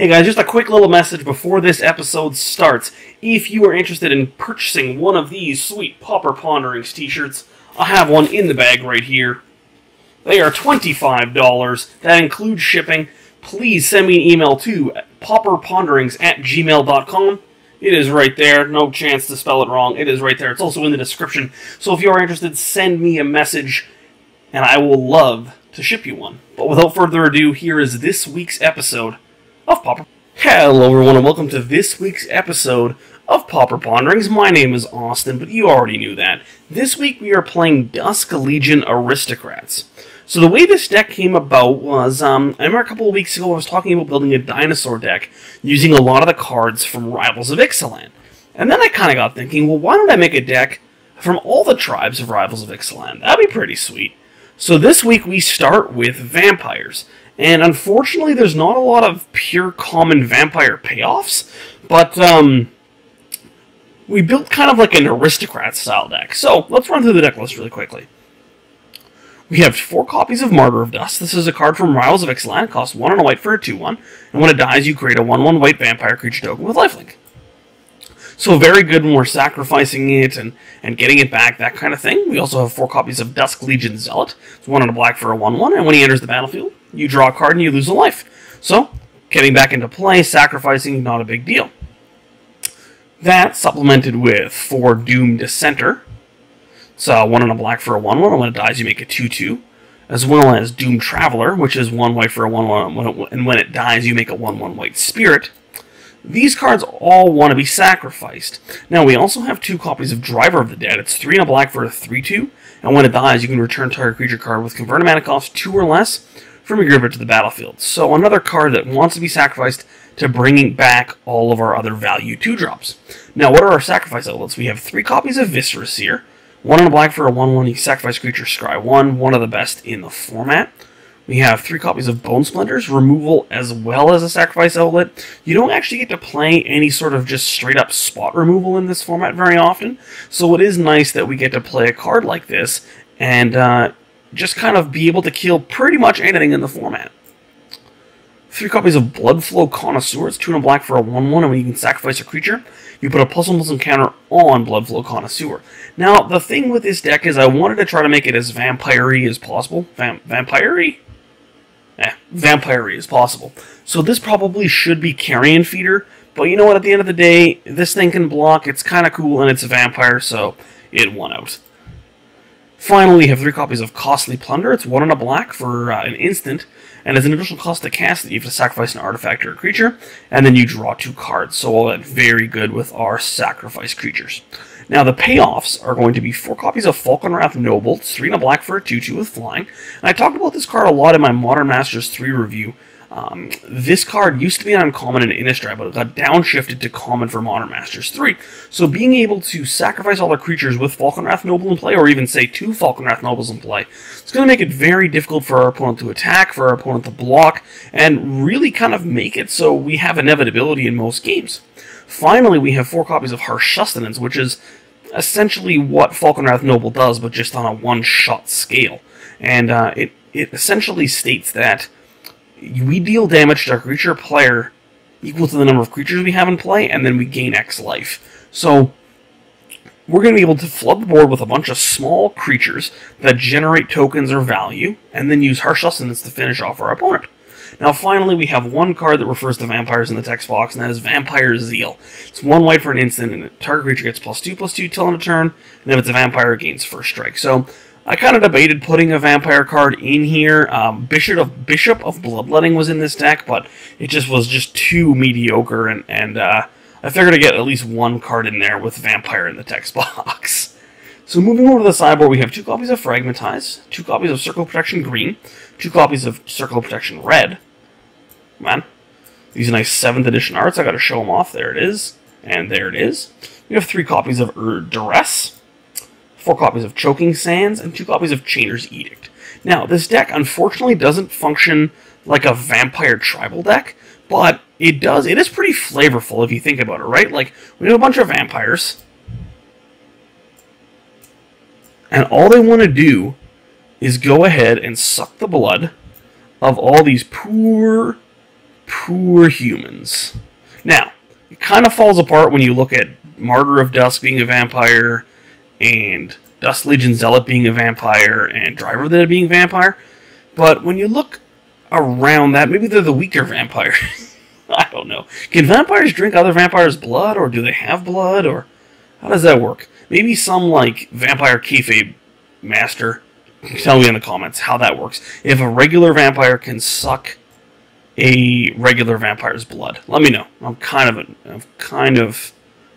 Hey guys, just a quick little message before this episode starts. If you are interested in purchasing one of these sweet Pauper Ponderings t-shirts, I have one in the bag right here. They are $25. That includes shipping. Please send me an email to pauperponderings@gmail.com. It is right there. No chance to spell it wrong. It is right there. It's also in the description. So if you are interested, send me a message, and I will love to ship you one. But without further ado, here is this week's episode of Pauper. Hello everyone, and welcome to this week's episode of Pauper Ponderings. My name is Austin, but you already knew that. This week we are playing Dusk Legion Aristocrats. So the way this deck came about was, I remember a couple of weeks ago I was talking about building a dinosaur deck using a lot of the cards from Rivals of Ixalan. And then I kind of got thinking, well, why don't I make a deck from all the tribes of Rivals of Ixalan? That'd be pretty sweet. So this week we start with vampires. And unfortunately, there's not a lot of pure common vampire payoffs, but we built kind of like an aristocrat style deck. So let's run through the deck list really quickly. We have 4 copies of Martyr of Dusk. This is a card from Rivals of Ixalan. It costs 1 and a white for a 2/1, and when it dies, you create a 1/1 white vampire creature token with lifelink. So very good when we're sacrificing it and getting it back, that kind of thing. We also have 4 copies of Dusk Legion Zealot. It's 1 and a black for a 1/1, and when he enters the battlefield, you draw a card and you lose a life. So, getting back into play, sacrificing, not a big deal. That supplemented with 4 Doomed Dissenter. It's 1 and a black for a 1/1, and when it dies, you make a 2/2. As well as Doomed Traveler, which is 1 white for a 1/1, and when it dies, you make a 1/1 white spirit. These cards all want to be sacrificed. Now, we also have 2 copies of Driver of the Dead. It's 3 and a black for a 3/2, and when it dies, you can return target creature card with converted mana cost 2 or less from your graveyard to the battlefield. So another card that wants to be sacrificed to bringing back all of our other value 2-drops. Now, what are our sacrifice outlets? We have 3 copies of Viscera Seer, 1 and a black for a 1/1, you sacrifice creature, scry 1, one of the best in the format. We have 3 copies of Bone Splinters, removal as well as a sacrifice outlet. You don't actually get to play any sort of just straight up spot removal in this format very often, so it is nice that we get to play a card like this and just kind of be able to kill pretty much anything in the format. 3 copies of Bloodflow Connoisseur. It's 2 and a black for a 1/1, and when you can sacrifice a creature, you put a +1/+1 counter on Bloodflow Connoisseur. Now, the thing with this deck is I wanted to try to make it as vampire-y as possible. Vampire-y? Vampire-y as possible. So this probably should be Carrion Feeder, but you know what, at the end of the day, this thing can block, it's kind of cool, and it's a vampire, so it won out. Finally, we have 3 copies of Costly Plunder. It's 1 and a black for an instant, and as an additional cost to cast it, you have to sacrifice an artifact or a creature, and then you draw 2 cards, so all that very good with our sacrifice creatures. Now, the payoffs are going to be 4 copies of Falkenrath Noble. It's 3 and a black for a 2/2 with flying. And I talked about this card a lot in my Modern Masters 3 review. This card used to be an uncommon in Innistrad, but it got downshifted to common for Modern Masters 3. So being able to sacrifice all our creatures with Falkenrath Noble in play, or even say 2 Falkenrath Nobles in play, it's going to make it very difficult for our opponent to attack, for our opponent to block, and really kind of make it so we have inevitability in most games. Finally, we have 4 copies of Harsh Sustenance, which is essentially what Falkenrath Noble does, but just on a one-shot scale. And it essentially states that we deal damage to our creature player equal to the number of creatures we have in play, and then we gain X life. So we're going to be able to flood the board with a bunch of small creatures that generate tokens or value, and then use Harsh Sustenance to finish off our opponent. Now, finally, we have 1 card that refers to vampires in the text box, and that is Vampire Zeal. It's 1 white for an instant, and the target creature gets +2/+2 till end of turn, and if it's a vampire, it gains first strike. So I kind of debated putting a vampire card in here. Bishop of Bloodletting was in this deck, but it just was too mediocre, and I figured to get at least 1 card in there with vampire in the text box. So moving over to the sideboard, we have 2 copies of Fragmentize, 2 copies of Circle of Protectioin Green, 2 copies of Circle of Protectioin Red. Man, these are nice 7th edition arts. I got to show them off. There it is, and there it is. We have 3 copies of Duress, 4 copies of Choking Sands, and 2 copies of Chainers Edict. Now, this deck unfortunately doesn't function like a vampire tribal deck, but it does. It is pretty flavorful if you think about it, right? Like, we have a bunch of vampires, and all they want to do is go ahead and suck the blood of all these poor Poor humans. Now, it kind of falls apart when you look at Martyr of Dusk being a vampire, and Dusk Legion Zealot being a vampire, and Driver of the Dead being a vampire. But when you look around that, maybe they're the weaker vampire. I don't know. Can vampires drink other vampires' blood, or do they have blood, or how does that work? Maybe some, like, vampire kayfabe master. Tell me in the comments how that works. If a regular vampire can suck a regular vampire's blood, let me know. I'm kind of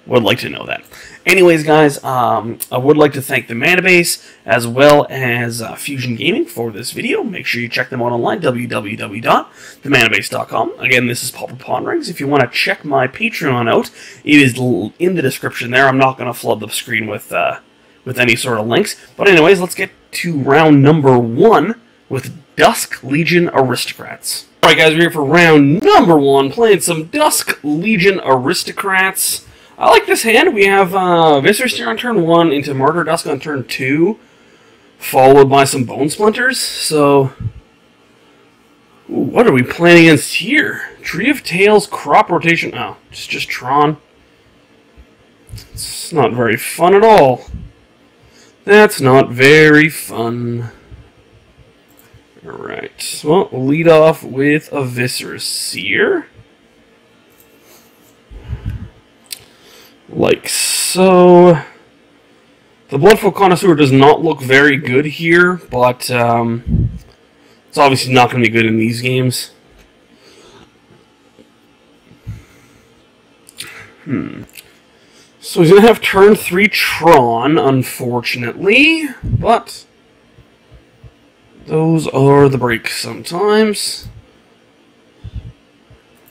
would like to know that. Anyways, guys, I would like to thank the Manabase as well as Fusion Gaming for this video. Make sure you check them out online, www.themanabase.com. Again, this is Pauper Ponderings. If you want to check my Patreon out, it is in the description there. I'm not going to flood the screen with any sort of links. But anyways, let's get to round number 1 with Dusk Legion Aristocrats. Alright guys, we're here for round number 1, playing some Dusk Legion Aristocrats. I like this hand. We have Viscera Seer on turn 1 into Martyr of Dusk on turn 2, followed by some Bone Splinters. So, what are we playing against here? Tree of Tails, Crop Rotation. Oh, it's just Tron. It's not very fun at all. That's not very fun. Alright, well, we'll lead off with a Viscera Seer. Like so. The Bloodflow Connoisseur does not look very good here, but it's obviously not going to be good in these games. So he's going to have turn 3 Tron, unfortunately, but those are the breaks sometimes.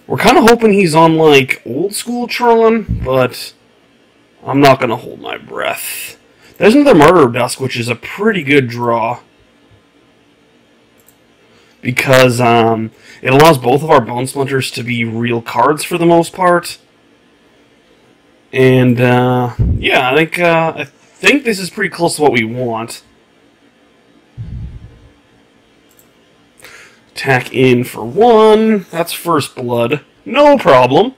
We're kind of hoping he's on, like, old school Tron, but I'm not going to hold my breath. There's another Martyr of Dusk, which is a pretty good draw, because it allows both of our Bone Splinters to be real cards for the most part. And, yeah, I think this is pretty close to what we want. Attack in for 1. That's first blood. No problem.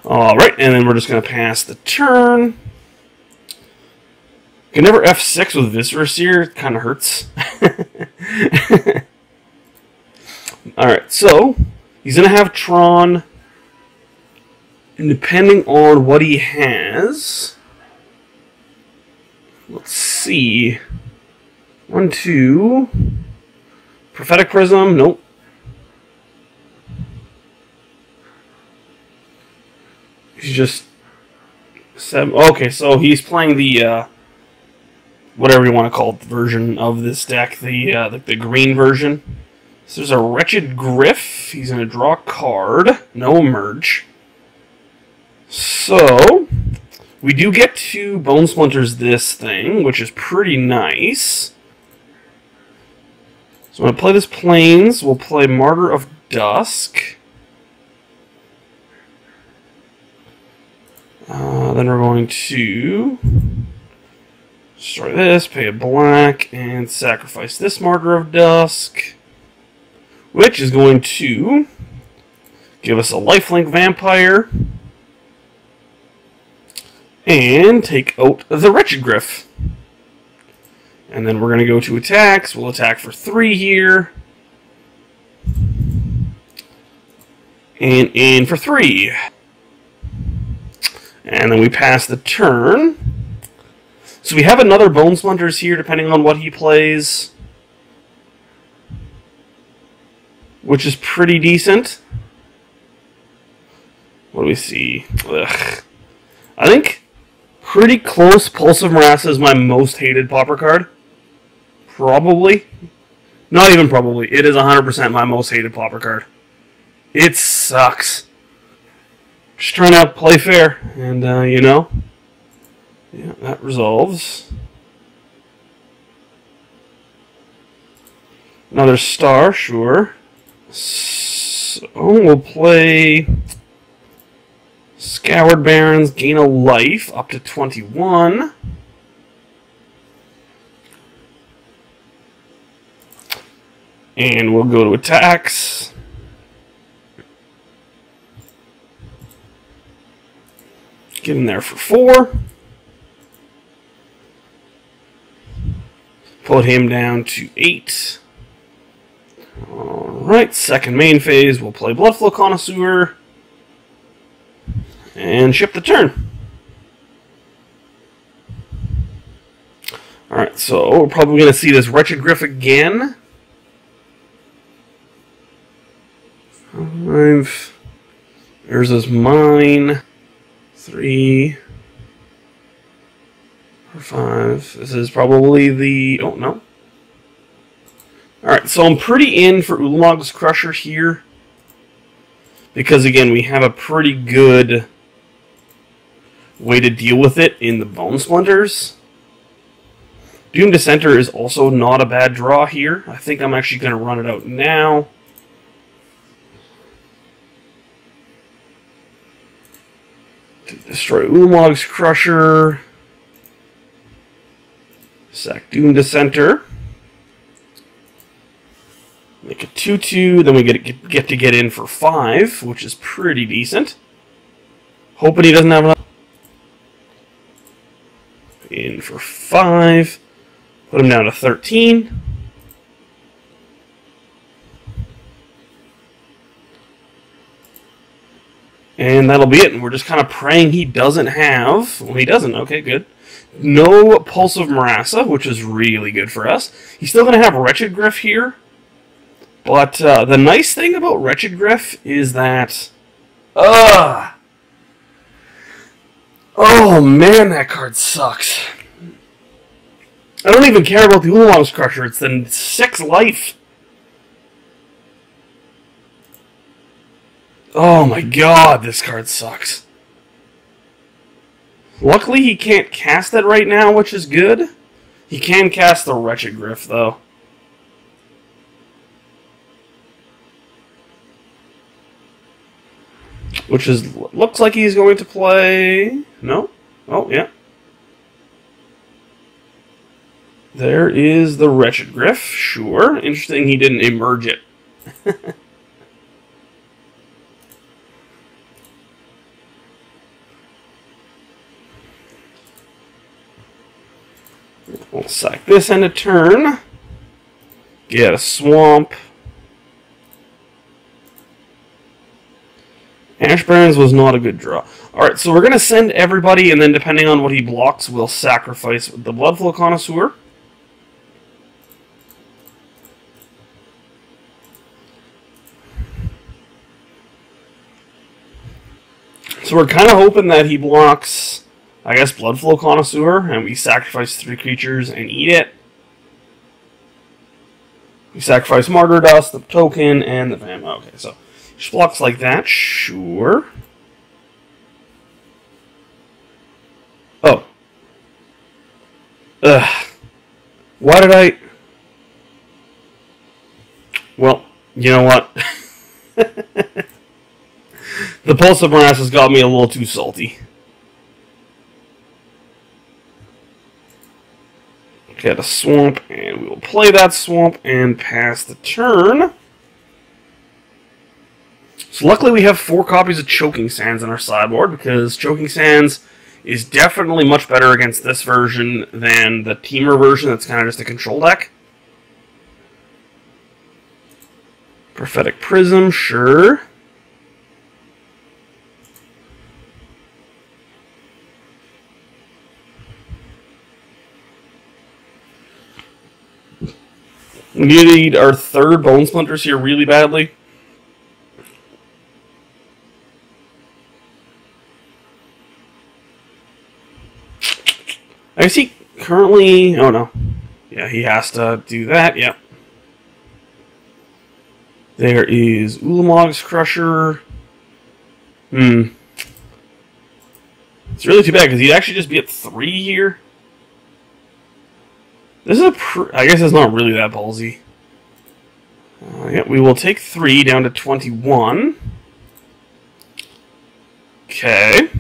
Alright, and then we're just going to pass the turn. You can never F6 with Viscera Seer. It kind of hurts. Alright, so he's going to have Tron. And depending on what he has, let's see. 1, 2. Prophetic Prism, nope. He's just 7. Okay, so he's playing the whatever you want to call it, the version of this deck, the green version. So there's a Wretched Griff. He's going to draw a card. No merge. So, we do get to Bone Splinters this thing, which is pretty nice. So I'm going to play this Plains. We'll play Martyr of Dusk. Then we're going to destroy this, pay a black, and sacrifice this Martyr of Dusk, which is going to give us a lifelink vampire. And take out the Wretched Griff. And then we're going to go to attacks. We'll attack for 3 here. And in for 3. And then we pass the turn. So we have another Bone Splinters here, depending on what he plays, which is pretty decent. What do we see? Ugh. I think pretty close. Pulse of Marassa is my most hated pauper card. Probably. Not even probably. It is 100% my most hated pauper card. It sucks. Just trying to play fair. And, you know. Yeah, that resolves. Another star, sure. So we'll play Scoured Barrens gain a life up to 21. And we'll go to attacks. Get in there for 4. Put him down to 8. Alright, second main phase, we'll play Bloodflow Connoisseur. And ship the turn. Alright, so we're probably going to see this Wretched Griff again. 5. There's his mine. 3. 4, 5. This is probably the... Oh, no. Alright, so I'm pretty in for Ulamog's Crusher here. Because, again, we have a pretty good way to deal with it in the Bone Splinters. Doomed Dissenter is also not a bad draw here. I think I'm actually going to run it out now. To destroy Ulamog's Crusher. Sack Doomed Dissenter. Make a 2/2, then we get to get in for 5, which is pretty decent. Hoping he doesn't have enough. In for 5. Put him down to 13. And that'll be it. And we're just kind of praying he doesn't have... Well, he doesn't. Okay, good. No Pulse of Marassa, which is really good for us. He's still going to have Wretched Griff here. But the nice thing about Wretched Griff is that... Oh, man, that card sucks. I don't even care about the Ulamog's Crusher. It's the 6 life. Oh my god, this card sucks. Luckily, he can't cast it right now, which is good. He can cast the Wretched Griff, though. Which is... Looks like he's going to play... No? Oh, yeah. There is the Wretched Griff, sure. Interesting he didn't emerge it. We'll sack this end of turn. Get a swamp. Ash Barrens was not a good draw. Alright, so we're going to send everybody, and then depending on what he blocks, we'll sacrifice the Bloodflow Connoisseur. So we're kind of hoping that he blocks, I guess, Bloodflow Connoisseur, and we sacrifice 3 creatures and eat it. We sacrifice Martyr of Dusk, the token, and the Vamp. Okay, so just blocks like that, sure. Oh. Ugh. Why did I... Well, you know what? The Pulse of Marassa got me a little too salty. Get a swamp, and we will play that swamp and pass the turn. So luckily we have 4 copies of Choking Sands in our sideboard, because Choking Sands is definitely much better against this version than the Teamer version that's kind of just a control deck. Prophetic Prism, sure. We need our 3rd Bone Splinters here really badly. I guess he currently... Oh, no. Yeah, he has to do that, yep. There is Ulamog's Crusher. It's really too bad, because he'd actually just be at 3 here. This is I guess it's not really that ballsy. Yeah, we will take 3 down to 21. Okay.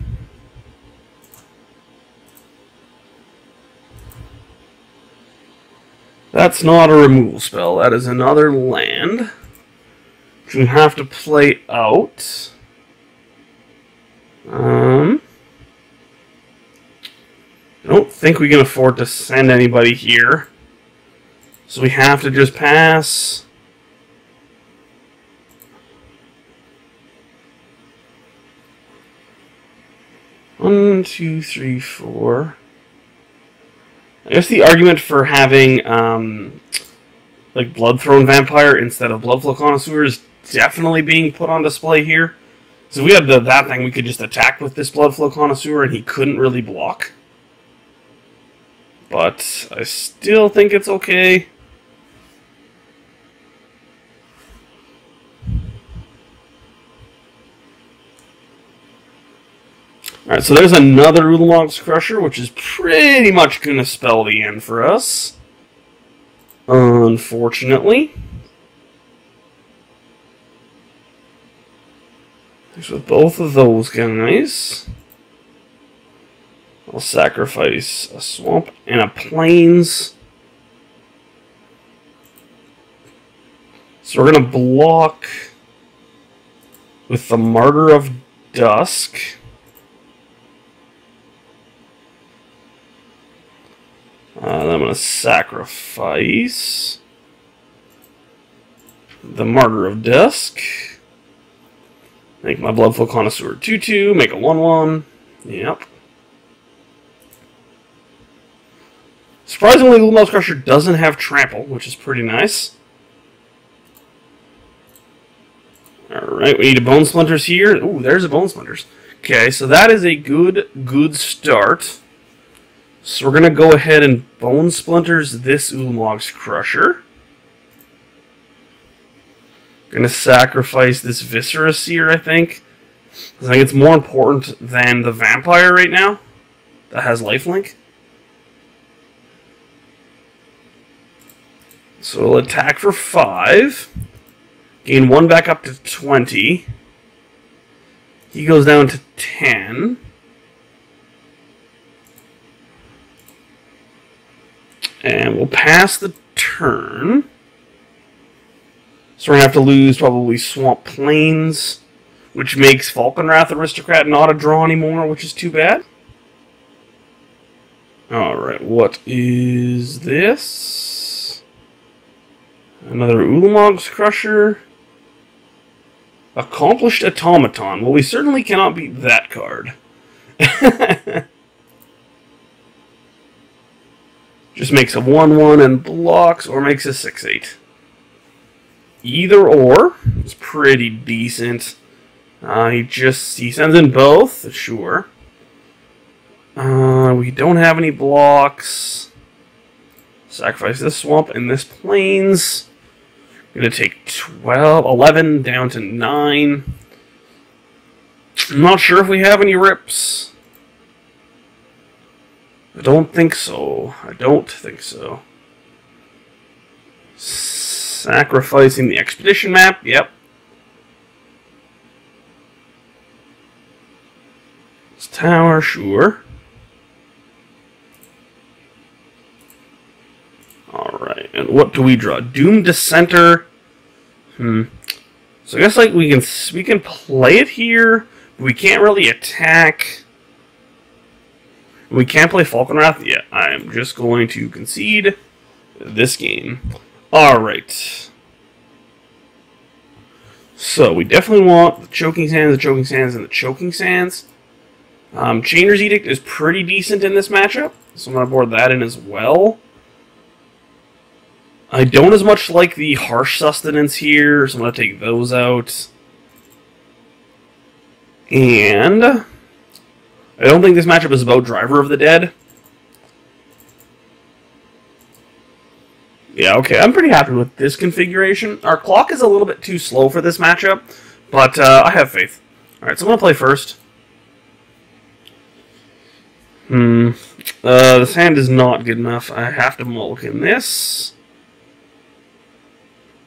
That's not a removal spell. That is another land, which we have to play out. I don't think we can afford to send anybody here. So we have to just pass. One, two, three, four. I guess the argument for having like Bloodthrown Vampire instead of Bloodflow Connoisseur is definitely being put on display here. So if we had that thing, we could just attack with this Bloodflow Connoisseur and he couldn't really block. But I still think it's okay. Alright, so there's another Ulamog's Crusher, which is pretty much going to spell the end for us. Unfortunately. So with both of those guys, I'll sacrifice a Swamp and a Plains. So we're going to block with the Martyr of Dusk. Then I'm going to sacrifice the Martyr of Dusk. Make my Bloodflow Connoisseur 2/2, make a 1/1. Yep. Surprisingly, Ulamog's Crusher doesn't have Trample, which is pretty nice. Alright, we need a Bone Splinters here. Ooh, there's a Bone Splinters. Okay, so that is a good start. So we're going to go ahead and Bone Splinters this Ulamog's Crusher. Going to sacrifice this Viscera Seer, I think. I think it's more important than the Vampire right now that has lifelink. So we'll attack for 5. Gain 1 back up to 20. He goes down to 10. And we'll pass the turn. So we're going to have to lose probably Swamp Plains, which makes Falkenrath Aristocrat not a draw anymore, which is too bad. Alright, what is this? Another Ulamog's Crusher. Accomplished Automaton. Well, we certainly cannot beat that card. Just makes a 1/1 and blocks, or makes a 6/8. Either or. It's pretty decent. He sends in both, sure. We don't have any blocks. Sacrifice this Swamp and this Plains. Gonna take 11 down to 9. I'm not sure if we have any rips. I don't think so. Sacrificing the Expedition map, yep. This tower, sure. Alright, and what do we draw? Doomed Dissenter. So I guess like we can play it here, but we can't really attack. We can't play Falkenrath yet. I'm just going to concede this game. Alright. So, we definitely want the Choking Sands, the Choking Sands, and the Choking Sands. Chainers Edict is pretty decent in this matchup, so I'm going to board that in as well. I don't as much like the Harsh Sustenance here, so I'm going to take those out. And I don't think this matchup is about Driver of the Dead. Yeah, okay, I'm pretty happy with this configuration. Our clock is a little bit too slow for this matchup, but I have faith. Alright, so I'm going to play first. This hand is not good enough. I have to mulligan this.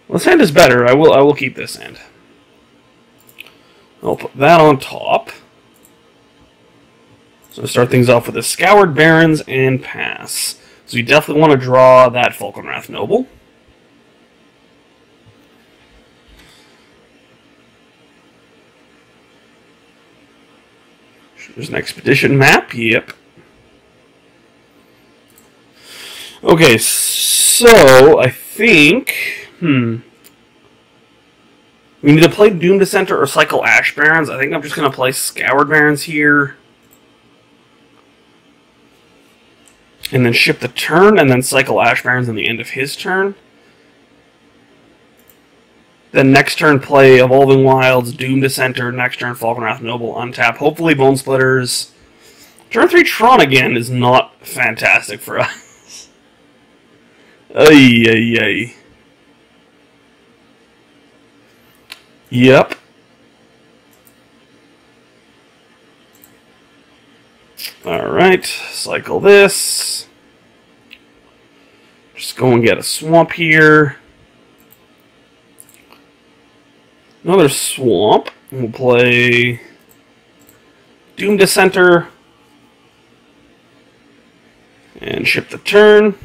Well, this hand is better. I will keep this hand. I'll put that on top. So start things off with the Scoured Barrens and pass. So you definitely want to draw that Falkenrath Noble. There's an expedition map, yep. Okay, so I think, we need to play Doomed Dissenter or cycle Ash Barrens. I think I'm just going to play Scoured Barrens here. And then ship the turn, and then cycle Ash Barrens in the end of his turn. Then next turn play Evolving Wilds, Doomed Dissenter, next turn Falkenrath Noble, untap. Hopefully Bone Splinters. Turn 3 Tron again is not fantastic for us. Ay, ay, ay. Yep. Alright, cycle this. Just go and get a swamp here. Another swamp. We'll play Doomed Dissenter and ship the turn.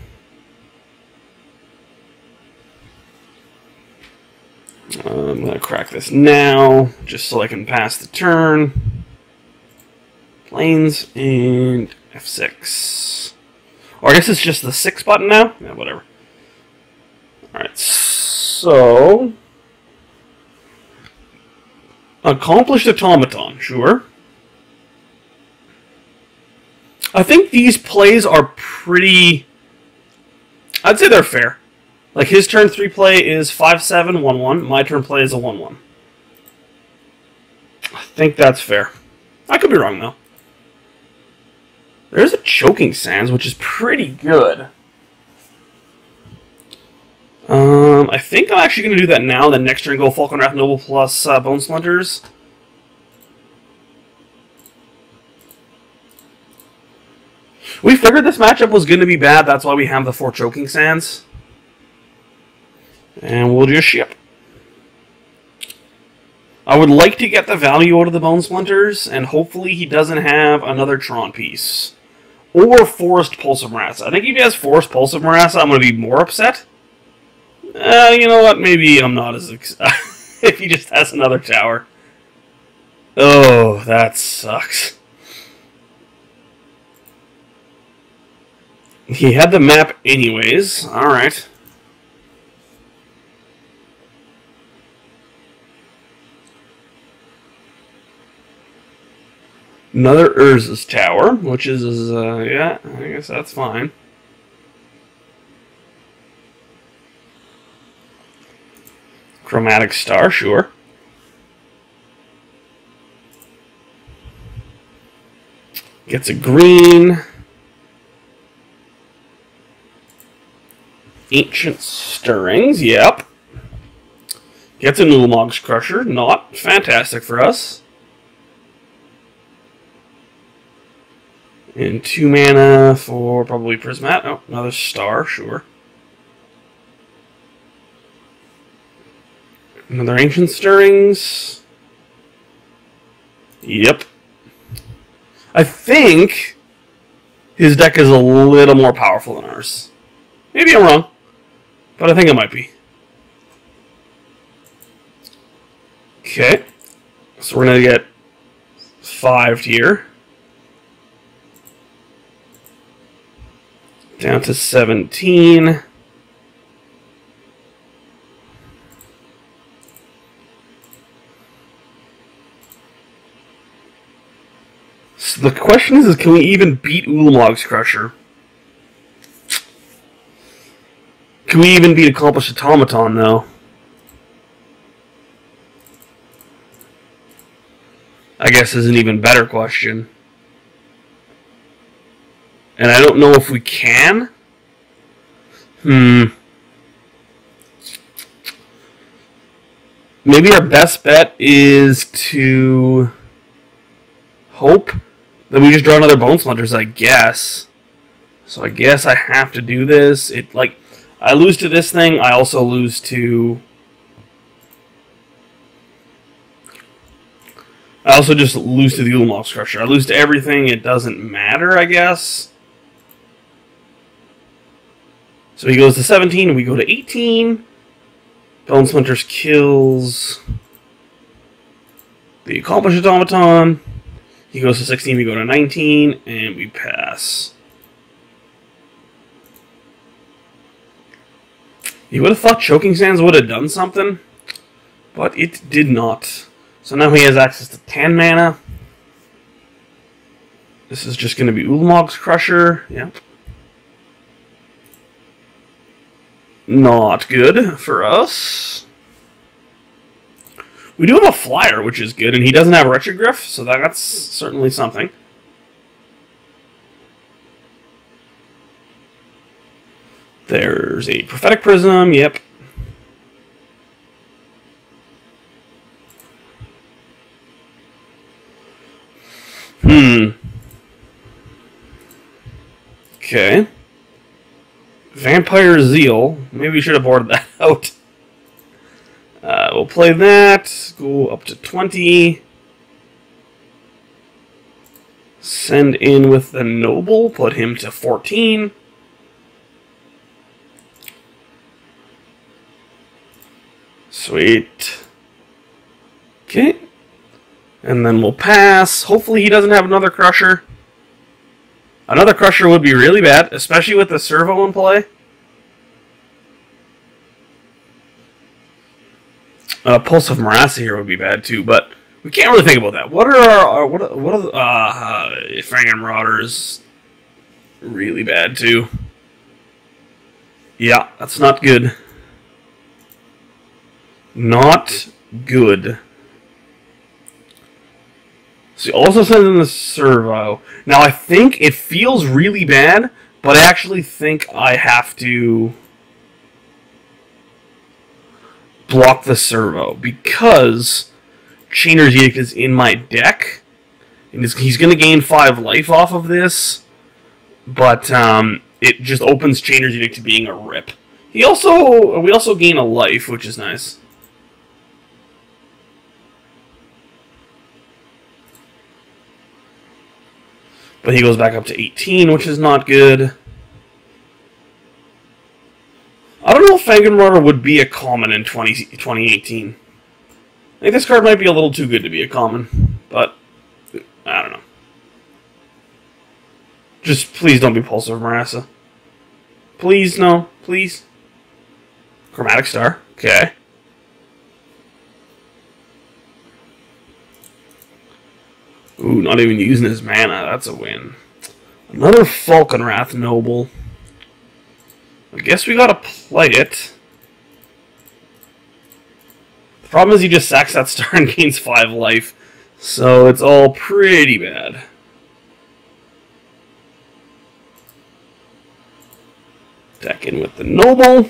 I'm going to crack this now just so I can pass the turn. Planes and F6. Or I guess it's just the 6 button now? Yeah, whatever. Alright, so Accomplished Automaton, sure. I think these plays are pretty... I'd say they're fair. Like, his turn 3 play is 5-7, 1-1. My turn play is a 1-1. I think that's fair. I could be wrong, though. There's a Choking Sands, which is pretty good. I think I'm actually going to do that now. Then next turn go Falkenrath Noble plus Bone Splinters. We figured this matchup was going to be bad. That's why we have the 4 Choking Sands. And we'll just ship. I would like to get the value out of the Bone Splinters, and hopefully he doesn't have another Tron piece. Or Forest Pulse of Marassa. I think if he has Forest Pulse of Marassa, I'm going to be more upset. You know what? Maybe I'm not as excited if he just has another tower. Oh, that sucks. He had the map anyways. Alright. Another Urza's Tower, which is, yeah, I guess that's fine. Chromatic Star, sure. Gets a green. Ancient Stirrings, yep. Gets a Ulamog's Crusher, not fantastic for us. And 2 mana for probably Prismat. Oh, another star, sure. Another Ancient Stirrings. Yep. I think his deck is a little more powerful than ours. Maybe I'm wrong, but I think it might be. Okay. So we're going to get 5 here. Down to 17. So the question is can we even beat Ulamog's Crusher? Can we even beat Accomplished Automaton, though? I guess is an even better question. And I don't know if we can. Maybe our best bet is to hope that we just draw another Bone Splinters, I guess. So I guess I have to do this. I lose to this thing, I also lose to I also just lose to the Ulamog's Crusher. I lose to everything. It doesn't matter, I guess. So he goes to 17, and we go to 18. Bone Splinters kills the Accomplished Automaton. He goes to 16, we go to 19, and we pass. You would have thought Choking Sands would have done something, but it did not. So now he has access to 10 mana. This is just going to be Ulamog's Crusher. Yep. Not good for us. We do have a flyer, which is good, and he doesn't have Retrogryph, so that's certainly something. There's a Prophetic Prism, yep. Okay. Vampire Zeal. Maybe we should have boarded that out. We'll play that. Go up to 20. Send in with the Noble. Put him to 14. Sweet. Okay. And then we'll pass. Hopefully he doesn't have another Crusher. Another Crusher would be really bad, especially with the Servo in play. Pulse of Marassa here would be bad too, but we can't really think about that. What are the Fang Marauders? Really bad too. Yeah, that's not good. Not good. So he also sends in the Servo. Now I think it feels really bad, but I actually think I have to block the Servo because Chainers Edict is in my deck, and he's going to gain 5 life off of this, but it just opens Chainers Edict to being a rip. We also gain a life, which is nice. But he goes back up to 18, which is not good. I don't know if Fang Marauder would be a common in 2018. I think this card might be a little too good to be a common, but I don't know. Just please don't be Pulse of Marassa. Please, no. Please. Chromatic Star. Okay. Ooh, not even using his mana. That's a win. Another Falkenrath Noble. I guess we gotta play it. The problem is he just sacks that star and gains 5 life. So it's all pretty bad. Deck in with the Noble.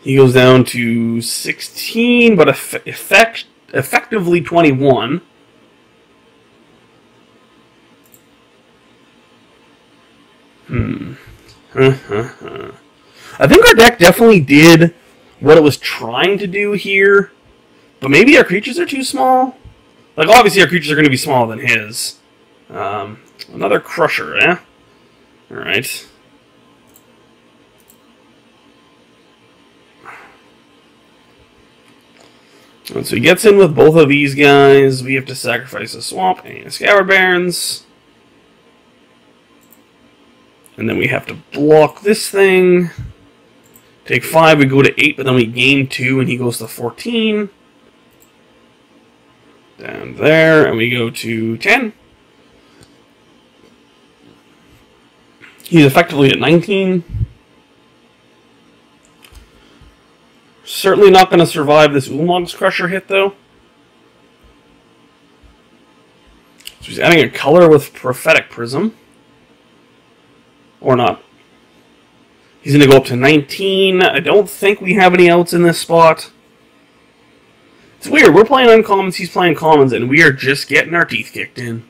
He goes down to 16, but effectively 21. I think our deck definitely did what it was trying to do here, but maybe our creatures are too small. Like, obviously our creatures are going to be smaller than his. Another Crusher, eh? Alright. And so he gets in with both of these guys. We have to sacrifice a Swamp and a Scoured Barrens. And then we have to block this thing. Take 5, we go to 8, but then we gain 2, and he goes to 14. Down there, and we go to 10. He's effectively at 19. Certainly not going to survive this Ulamog's Crusher hit, though. So he's adding a color with Prophetic Prism. Or not. He's going to go up to 19. I don't think we have any outs in this spot. It's weird. We're playing uncommons, he's playing commons, and we are just getting our teeth kicked in.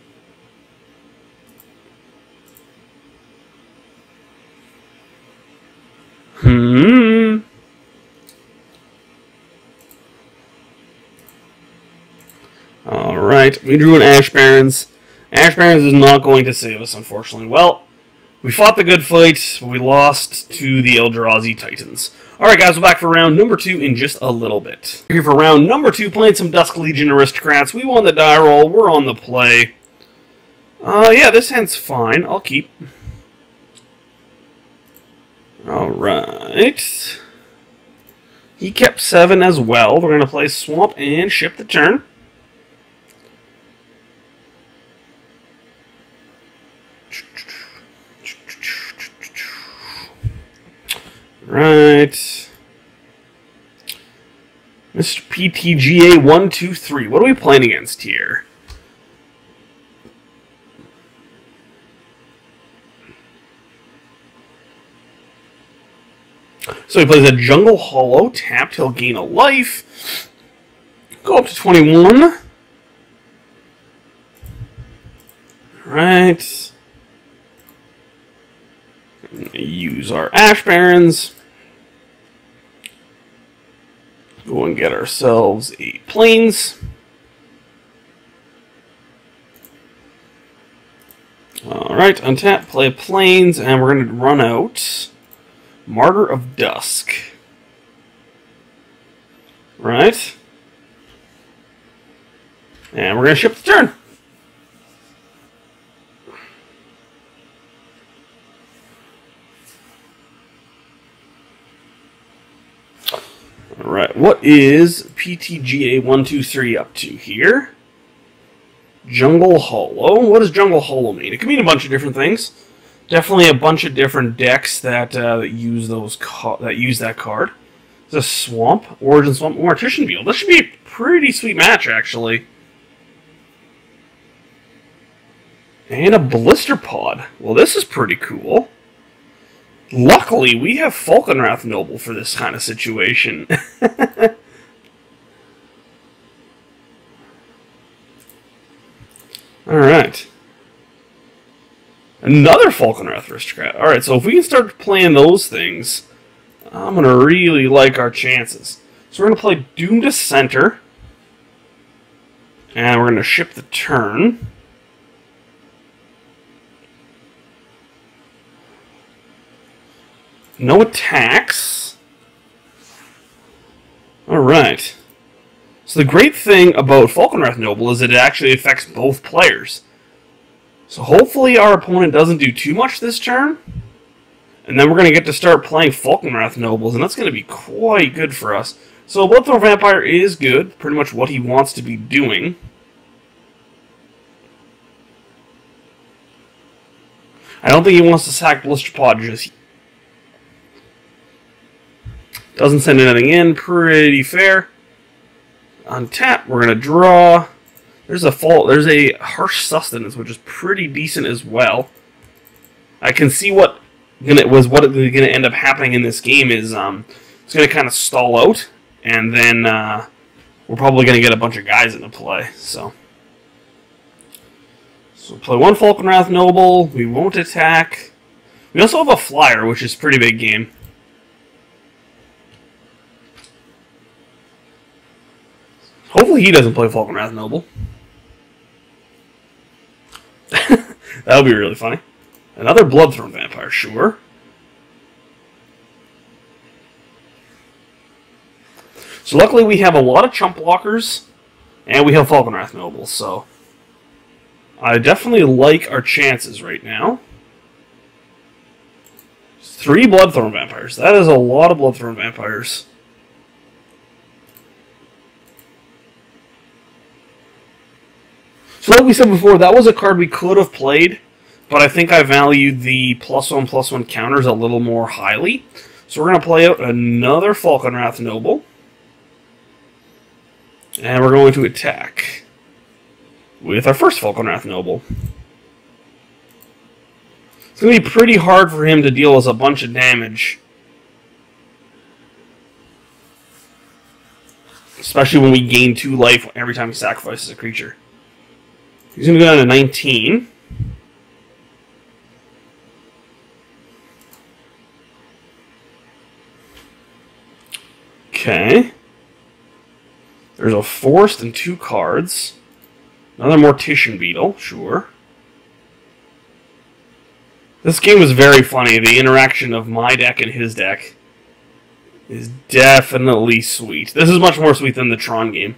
Alright, we drew an Ash Barrens. Ash Barrens is not going to save us, unfortunately. Well, we fought the good fight, but we lost to the Eldrazi Titans. Alright guys, we're back for round number 2 in just a little bit. Here for round number 2, playing some Dusk Legion Aristocrats. We won the die roll, we're on the play. Yeah, this hand's fine. I'll keep. Alright. He kept 7 as well. We're going to play Swamp and ship the turn. Right. Mr. PTGA 123. What are we playing against here? So he plays a Jungle Hollow. Tapped, he'll gain a life. Go up to 21. Right. Use our Ash Barrens. Go and get ourselves 8 plains. Alright, untap, play plains, and we're going to run out Martyr of Dusk. Right. And we're going to ship the turn. Alright, what is PTGA 123 up to here? Jungle Hollow. What does Jungle Hollow mean? It can mean a bunch of different things. Definitely a bunch of different decks that use that card. There's a Swamp, Origin Swamp, Mortician Beetle. This should be a pretty sweet match, actually. And a Blister Pod. Well, this is pretty cool. Luckily, we have Falkenrath Noble for this kind of situation. Alright. Another Falkenrath Aristocrat. Alright, so if we can start playing those things, I'm going to really like our chances. So we're going to play Doomed Dissenter. And we're going to ship the turn. No attacks. Alright. So the great thing about Falkenrath Noble is that it actually affects both players. So hopefully our opponent doesn't do too much this turn. And then we're going to get to start playing Falkenrath Nobles, and that's going to be quite good for us. So Bloodflow Vampire is good, pretty much what he wants to be doing. I don't think he wants to sack Blister Pod just yet. Doesn't send anything in, pretty fair. On tap, we're gonna draw. There's a Harsh Sustenance, which is pretty decent as well. I can see what's gonna end up happening in this game is it's gonna kind of stall out, and then we're probably gonna get a bunch of guys into play. So play one Falkenrath Noble. We won't attack. We also have a Flyer, which is a pretty big game. Hopefully he doesn't play Falkenrath Noble. That would be really funny. Another Bloodthorn Vampire, sure. So luckily we have a lot of chump blockers, and we have Falkenrath Noble, so I definitely like our chances right now. 3 Bloodthorn Vampires. That is a lot of Bloodthorn Vampires. So like we said before, that was a card we could have played, but I think I valued the +1/+1 counters a little more highly. So we're going to play out another Falkenrath Noble. And we're going to attack with our first Falkenrath Noble. It's going to be pretty hard for him to deal with a bunch of damage. Especially when we gain 2 life every time he sacrifices a creature. He's going to go down to 19. Okay. There's a forest and 2 cards. Another Mortician Beetle, sure. This game was very funny. The interaction of my deck and his deck is definitely sweet. This is much more sweet than the Tron game.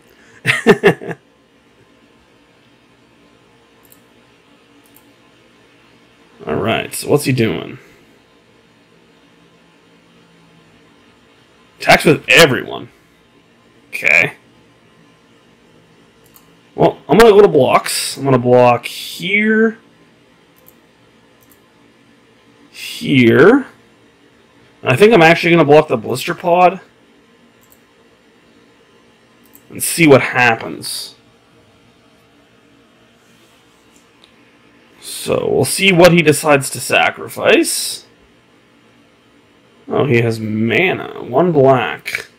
Alright, so what's he doing? Attacks with everyone. Okay. Well, I'm going to go to blocks. I'm going to block here. Here. And I think I'm actually going to block the Blister Pod. And see what happens. So, we'll see what he decides to sacrifice. Oh, he has mana. 1 black.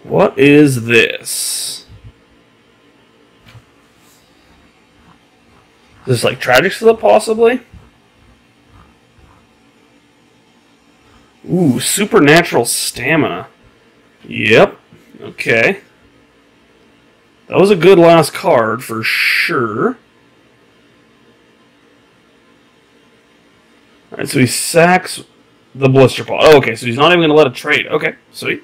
What is this? Is this like Tragic Slip, possibly? Ooh, Supernatural Stamina. Yep. Okay. That was a good last card, for sure. Alright, so he sacks the Blister Pod. Oh, okay, so he's not even going to let it trade. Okay, sweet.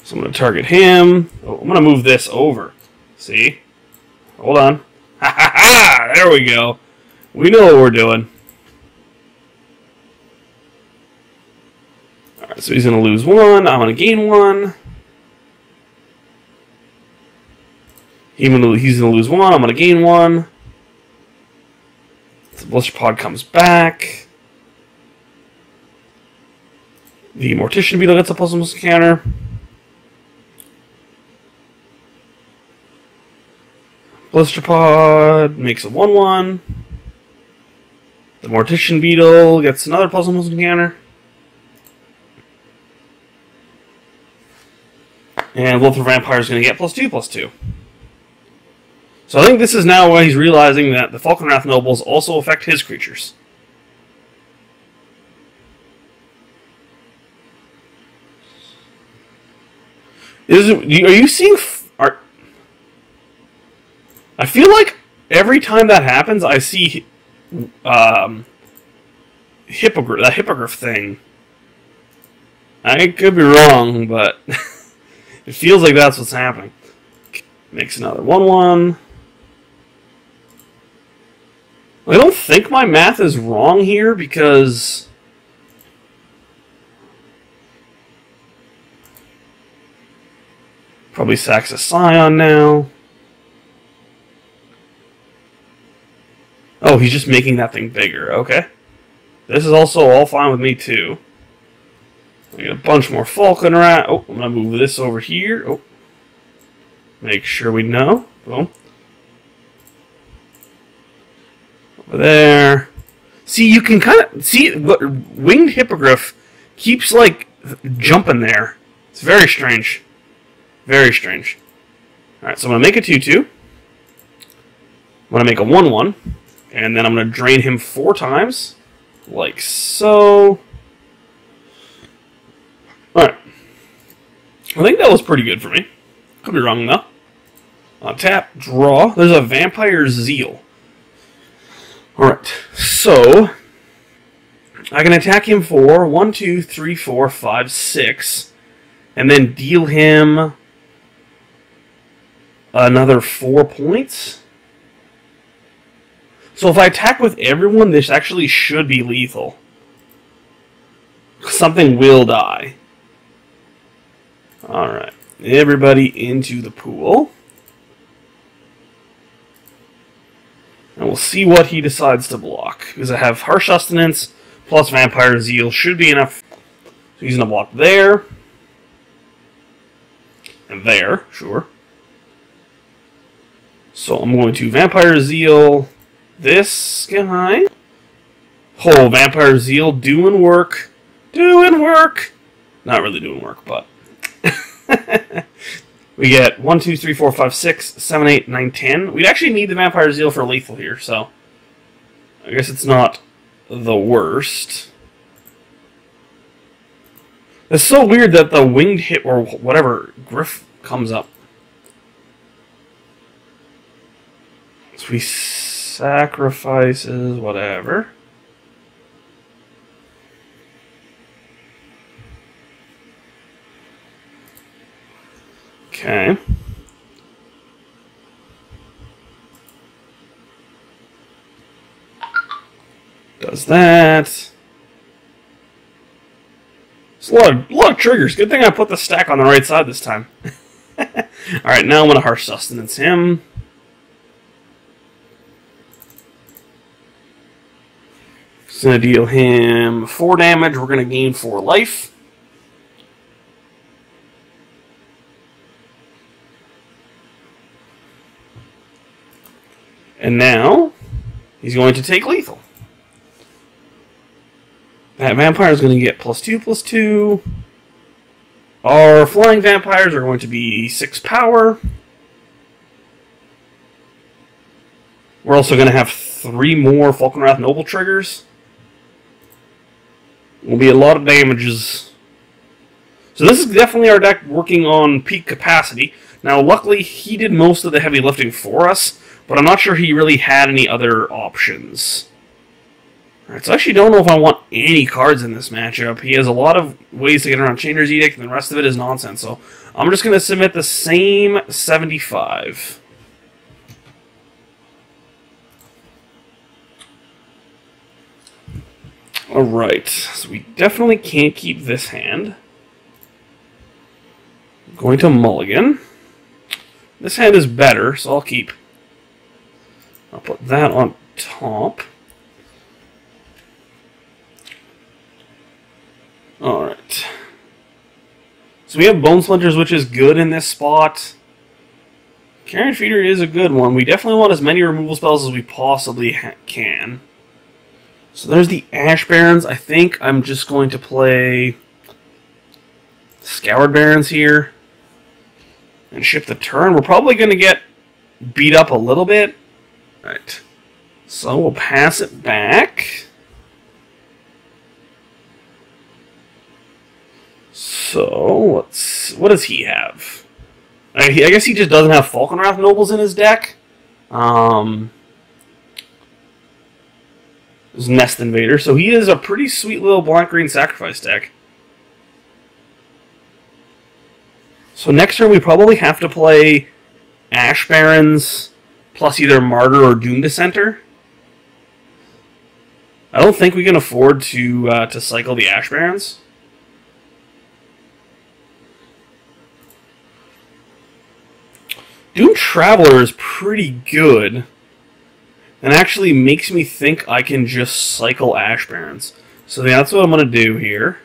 So I'm going to target him. Oh, I'm going to move this over. See? Hold on. Ha ha ha! There we go. We know what we're doing. Alright, so he's going to lose 1. I'm going to gain 1. He's going to lose 1. I'm going to gain 1. The Blister Pod comes back. The Mortician Beetle gets a +1 counter. Blister Pod makes a 1/1. The Mortician Beetle gets another +1 counter. And Bloodflow Vampire is going to get +2/+2. So I think this is now why he's realizing that the Falkenrath Nobles also affect his creatures. Are you seeing... I feel like every time that happens, I see that hippogriff thing. I could be wrong, but it feels like that's what's happening. Makes another 1/1. I don't think my math is wrong here, because probably sacks a Scion now. Oh, he's just making that thing bigger. Okay. This is also all fine with me, too. I got a bunch more Falkenrath. Oh, I'm going to move this over here. Oh. Make sure we know. Boom. Over there. See, you can kind of... See, Winged Hippogriff keeps, like, jumping there. It's very strange. Very strange. Alright, so I'm going to make a 2/2. I'm going to make a 1/1. And then I'm going to drain him 4 times. Like so. Alright. I think that was pretty good for me. Could be wrong, though. Tap, draw. There's a Vampire Zeal. Alright. So, I can attack him for 1, 2, 3, 4, 5, 6. And then deal him another 4 points. So if I attack with everyone, this actually should be lethal. Something will die. Alright. Everybody into the pool. And we'll see what he decides to block. Because I have Harsh Sustenance plus Vampire Zeal. Should be enough. So he's going to block there. And there, sure. So I'm going to Vampire Zeal... this guy. Oh, Vampire Zeal doing work. Doing work. Not really doing work, but. We get 1, 2, 3, 4, 5, 6, 7, 8, 9, 10. We'd actually need the Vampire Zeal for lethal here, so. I guess it's not the worst. It's so weird that the winged hit or whatever Griff comes up. So he sacrifices whatever. Okay. Does that. It's a lot of triggers. Good thing I put the stack on the right side this time. Alright, now I'm going to Harsh Sustenance him. It's going to deal him 4 damage. We're going to gain 4 life. And now, he's going to take lethal. That vampire is going to get +2/+2. Our flying vampires are going to be 6 power. We're also going to have 3 more Falkenrath Noble triggers. Will be a lot of damages. So this is definitely our deck working on peak capacity. Now, luckily, he did most of the heavy lifting for us, but I'm not sure he really had any other options. Alright, so I actually don't know if I want any cards in this matchup. He has a lot of ways to get around Chainers Edict, and the rest of it is nonsense. So I'm just going to submit the same 75. Alright, so we definitely can't keep this hand. I'm going to mulligan. This hand is better, so I'll keep. I'll put that on top. Alright. So we have Bone Splinters, which is good in this spot. Carrion Feeder is a good one. We definitely want as many removal spells as we possibly can. So there's the Ash Barrens. I think I'm just going to play Scoured Barrens here and ship the turn. We're probably going to get beat up a little bit. Alright. So we'll pass it back. So, what does he have? I guess he just doesn't have Falkenrath Nobles in his deck. There's Nest Invader, so he is a pretty sweet little black-green sacrifice deck. So next turn we probably have to play Ash Barrens plus either Martyr or Doomed Dissenter. I don't think we can afford to cycle the Ash Barrens. Doomed Traveler is pretty good, and actually makes me think I can just cycle Ash Barrens. So that's what I'm going to do here,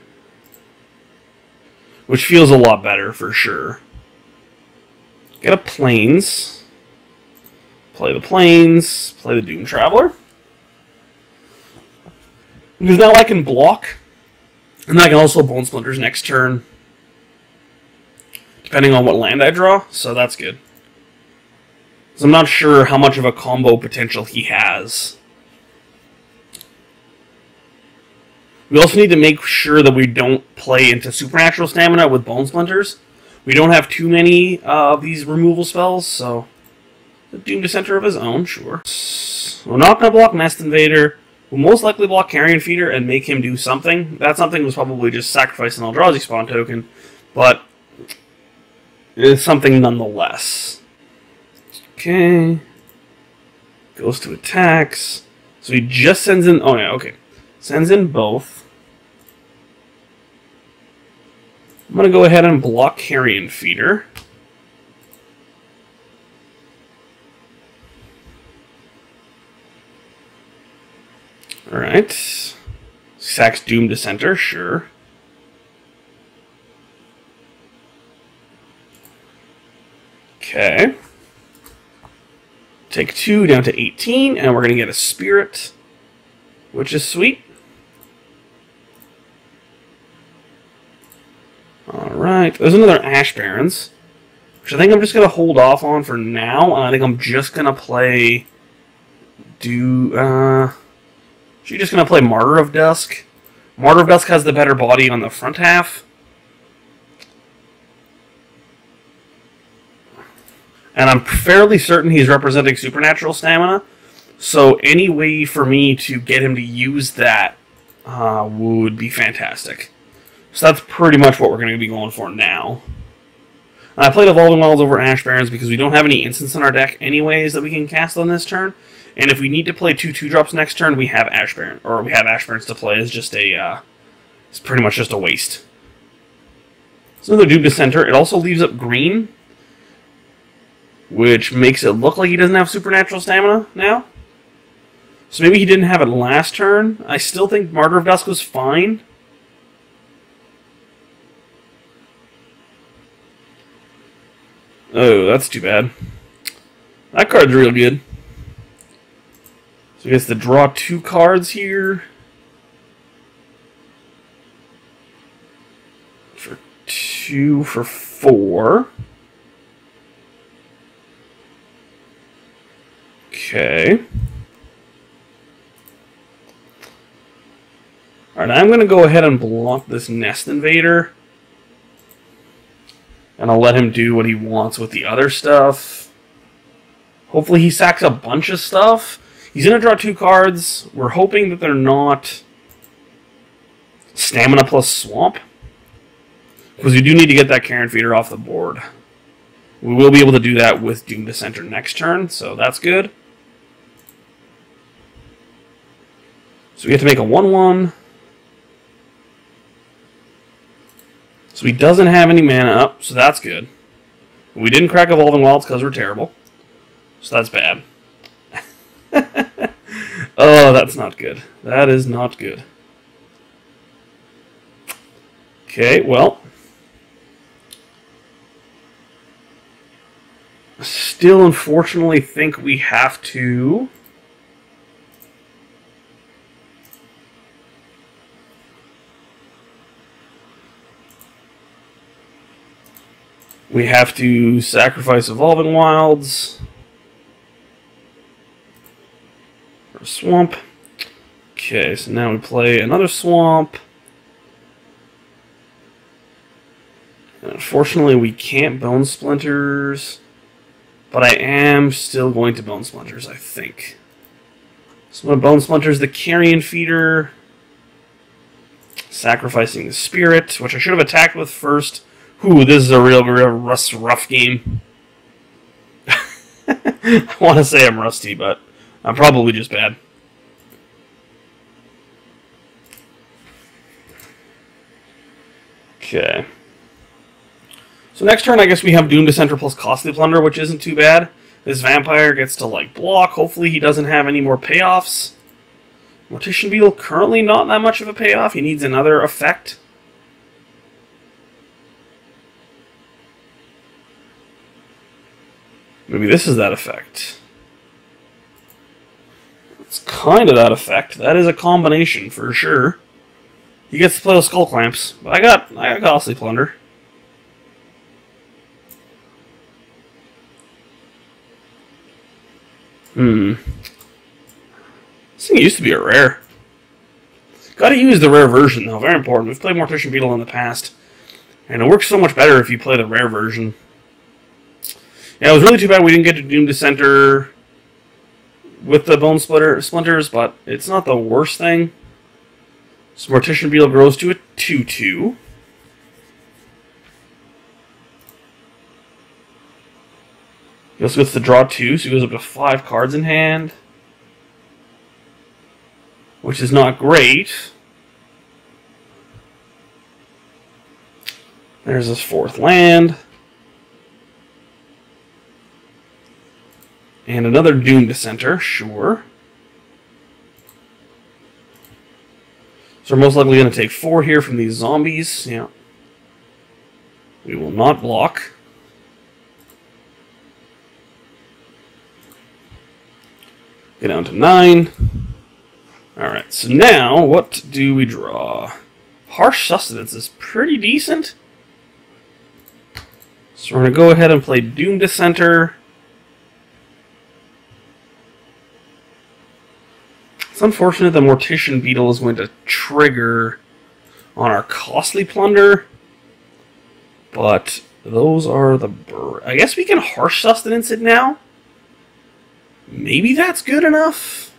which feels a lot better for sure. Get a Plains, play the Plains, play the Doomed Traveler. Because now I can block, and I can also Bone Splinters next turn, depending on what land I draw, so that's good. So I'm not sure how much of a combo potential he has. We also need to make sure that we don't play into Supernatural Stamina with Bone Splinters. We don't have too many of these removal spells, so the Doomed Dissenter of his own, sure. So we're not going to block Nest Invader. We'll most likely block Carrion Feeder and make him do something. That something was probably just sacrifice an Eldrazi spawn token, but it is something nonetheless. Okay. Goes to attacks. So he just sends in... Oh, yeah, okay. Sends in both. I'm going to go ahead and block Carrion Feeder. Alright. Sacks Doomed Dissenter, sure. Okay. Take 2 down to 18, and we're going to get a Spirit, which is sweet. Alright, there's another Ash Barrens, which I think I'm just going to hold off on for now. I think I'm just going to play... She's just going to play Martyr of Dusk. Martyr of Dusk has the better body on the front half, And I'm fairly certain he's representing supernatural stamina. So any way for me to get him to use that would be fantastic. So that's pretty much what we're going to be going for now. I played Evolving Wilds over Ash Barrens because we don't have any instants in our deck anyways that we can cast on this turn. And if we need to play 2/2-drops next turn, we have Ash Barrens, or we have Ash Barrens to play. It's just a, it's pretty much just a waste. It's another Doomed Dissenter. It also leaves up green, which makes it look like he doesn't have supernatural stamina now. So maybe he didn't have it last turn. I still think Martyr of Dusk was fine. Oh, that's too bad. That card's real good. So I guess to draw 2 cards here. For 2 for 4. Okay. Alright, I'm going to go ahead and block this Nest Invader. And I'll let him do what he wants with the other stuff. Hopefully he sacks a bunch of stuff. He's going to draw 2 cards. We're hoping that they're not Stamina plus Swamp. Because we do need to get that Carrion Feeder off the board. We will be able to do that with Doomed Dissenter next turn, so that's good. So we have to make a 1/1. So he doesn't have any mana up, so that's good. We didn't crack Evolving Wilds because we're terrible. So that's bad. Oh, that's not good. That is not good. Okay, well. Still, unfortunately, think we have to... We have to sacrifice Evolving Wilds for a Swamp. Okay, so now we play another Swamp. And unfortunately, we can't Bone Splinters, but I am still going to Bone Splinters, I think. So I'm going to Bone Splinters the Carrion Feeder, sacrificing the Spirit, which I should have attacked with first. Ooh, this is a real rough game. I want to say I'm rusty, but I'm probably just bad. Okay. So next turn, I guess we have Doomed Dissenter plus Costly Plunder, which isn't too bad. This vampire gets to, like, block. Hopefully he doesn't have any more payoffs. Mortician Beetle, currently not that much of a payoff. He needs another effect. Maybe this is that effect. It's kind of that effect. That is a combination for sure. He gets to play with Skull Clamps, but I got Costly Plunder. This thing used to be a rare. Gotta use the rare version though, very important. We've played Mortician Beetle in the past, and it works so much better if you play the rare version. Yeah, it was really too bad we didn't get to Doomed Dissenter with the Bone Splinters, but it's not the worst thing. So Mortician Beetle grows to a 2/2. He also gets to draw 2, so he goes up to 5 cards in hand, which is not great. There's his 4th land. And another Doomed Dissenter, sure. So we're most likely going to take 4 here from these zombies. Yeah. We will not block. Get down to 9. Alright, so now what do we draw? Harsh Sustenance is pretty decent. So we're going to go ahead and play Doomed Dissenter. It's unfortunate the Mortician Beetle is going to trigger on our Costly Plunder, but Those are the... I guess we can Harsh Sustenance it now? Maybe that's good enough?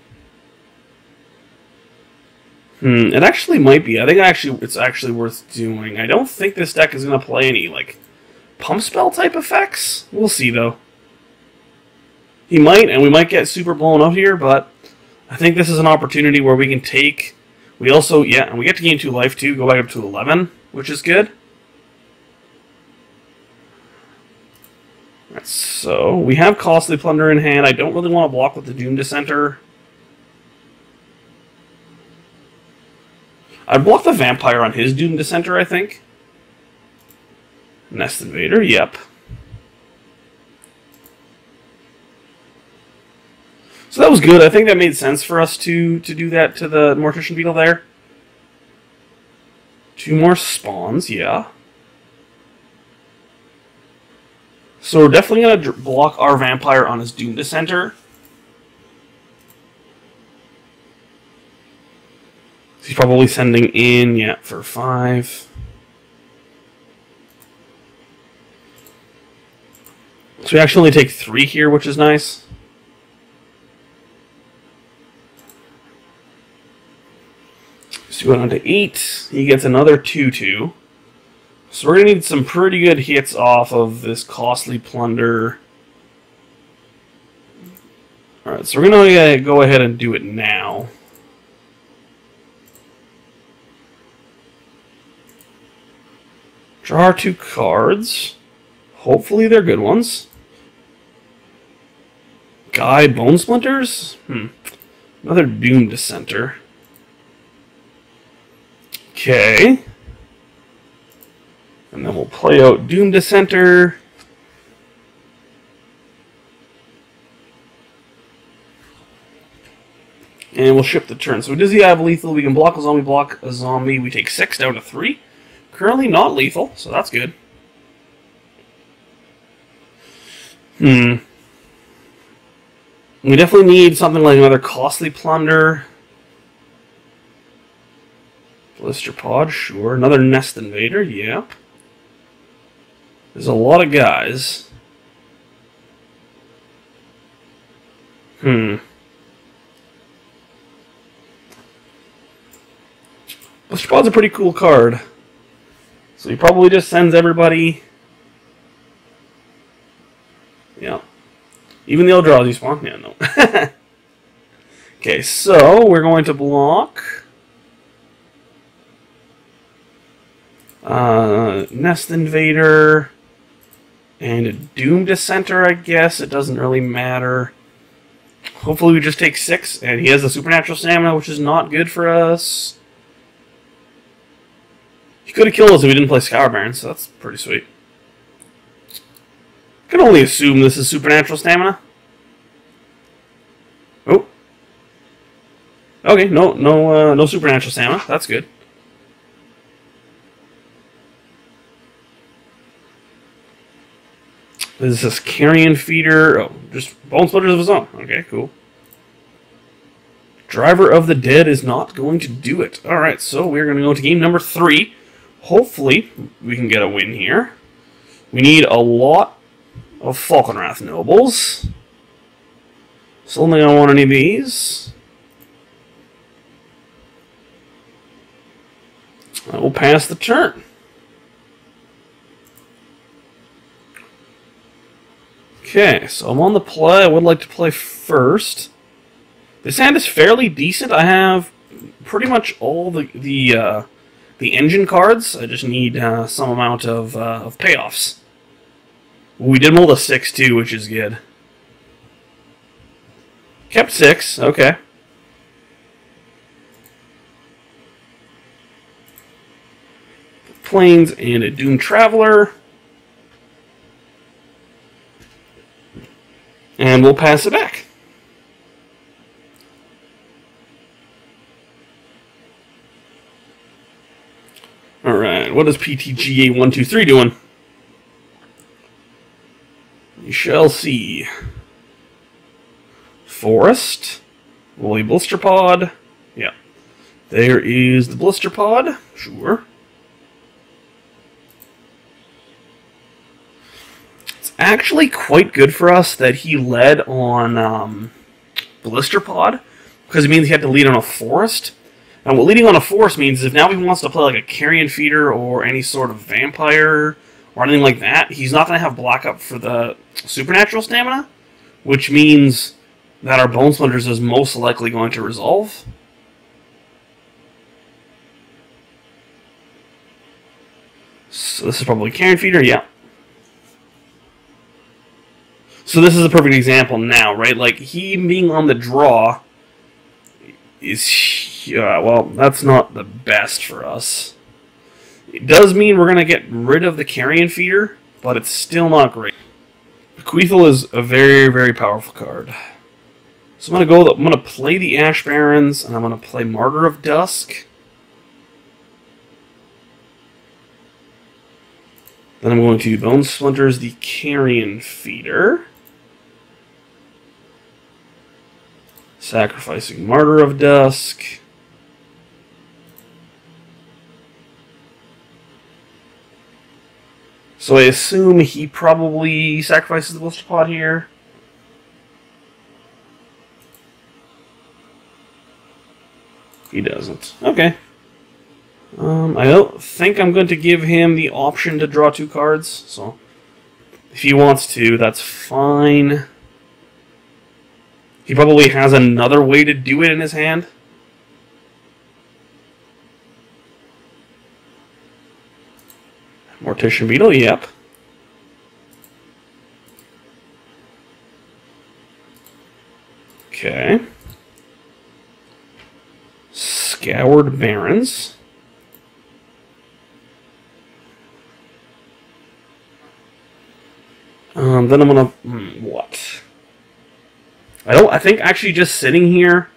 It actually might be. I think it's actually worth doing. I don't think this deck is going to play any, like, pump spell type effects. We'll see, though. He might, and we might get super blown out here, but I think this is an opportunity where we can take... We also, yeah, and we get to gain 2 life, too. Go back up to 11, which is good. So, we have Costly Plunder in hand. I don't really want to block with the Doomed Dissenter. I'd block the Vampire on his Doomed Dissenter, I think. Nest Invader, yep. So that was good. I think that made sense for us to do that to the Mortician Beetle there. 2 more spawns, yeah. So we're definitely going to block our Vampire on his Doomed Dissenter. He's probably sending in, yeah, for 5. So we actually only take 3 here, which is nice. So we went on to 8. He gets another 2/2. So we're going to need some pretty good hits off of this Costly Plunder. Alright, so we're going to go ahead and do it now. Draw our 2 cards. Hopefully they're good ones. Guide Bone Splinters? Another Doomed Dissenter. Okay. And then we'll play out Doomed Dissenter. And we'll ship the turn. So does he have lethal? We can block a zombie. We take 6 down to 3. Currently not lethal, so that's good. We definitely need something like another Costly Plunder. Blister Pod, sure. Another Nest Invader, yeah. There's a lot of guys. Blister Pod's a pretty cool card. So he probably just sends everybody... Yeah. Even the Eldrazi spawn? Yeah, no. Okay, so we're going to block... Nest Invader... And a Doomed Dissenter, I guess. It doesn't really matter. Hopefully we just take 6, and he has a Supernatural Stamina, which is not good for us. He could have killed us if we didn't play Scoured Barrens, so that's pretty sweet. I can only assume this is Supernatural Stamina. Oh. Okay, no Supernatural Stamina. That's good. This is Carrion Feeder. Oh, just Bone Splinters of his own. Okay, cool. Driver of the Dead is not going to do it. Alright, so we're going to go to game number 3. Hopefully, we can get a win here. We need a lot of Falkenrath Nobles. So only I want any of these. I will pass the turn. Okay, so I'm on the play. I would like to play first. This hand is fairly decent. I have pretty much all the engine cards. I just need some amount of payoffs. We did roll a 6 too, which is good. Kept 6, okay. Plains and a Doomed Traveler. And we'll pass it back. Alright, what is PTGA123 doing? You shall see. Forest. Woolly Blister Pod. Yeah. There is the Blister Pod. Sure. actually quite good for us that he led on Blister Pod, because it means he had to lead on a forest. And what leading on a forest means is if now he wants to play like a Carrion Feeder or any sort of Vampire or anything like that, he's not going to have block up for the Supernatural Stamina, which means that our Bone Splinters is most likely going to resolve. So this is probably Carrion Feeder, yeah. So this is a perfect example now, right? Like, he being on the draw is, well, that's not the best for us. It does mean we're going to get rid of the Carrion Feeder, but it's still not great. Bequeathal is a very, very powerful card. So I'm going to play the Ash Barrens, and I'm going to play Martyr of Dusk. Then I'm going to Bone Splinters the Carrion Feeder. Sacrificing Martyr of Dusk. So I assume he probably sacrifices the Blister Pod here. He doesn't. Okay. I don't think I'm going to give him the option to draw 2 cards, so if he wants to, that's fine. He probably has another way to do it in his hand. Mortician Beetle, yep. Okay. Scoured Barrens. Then I'm gonna... what? I think actually just sitting here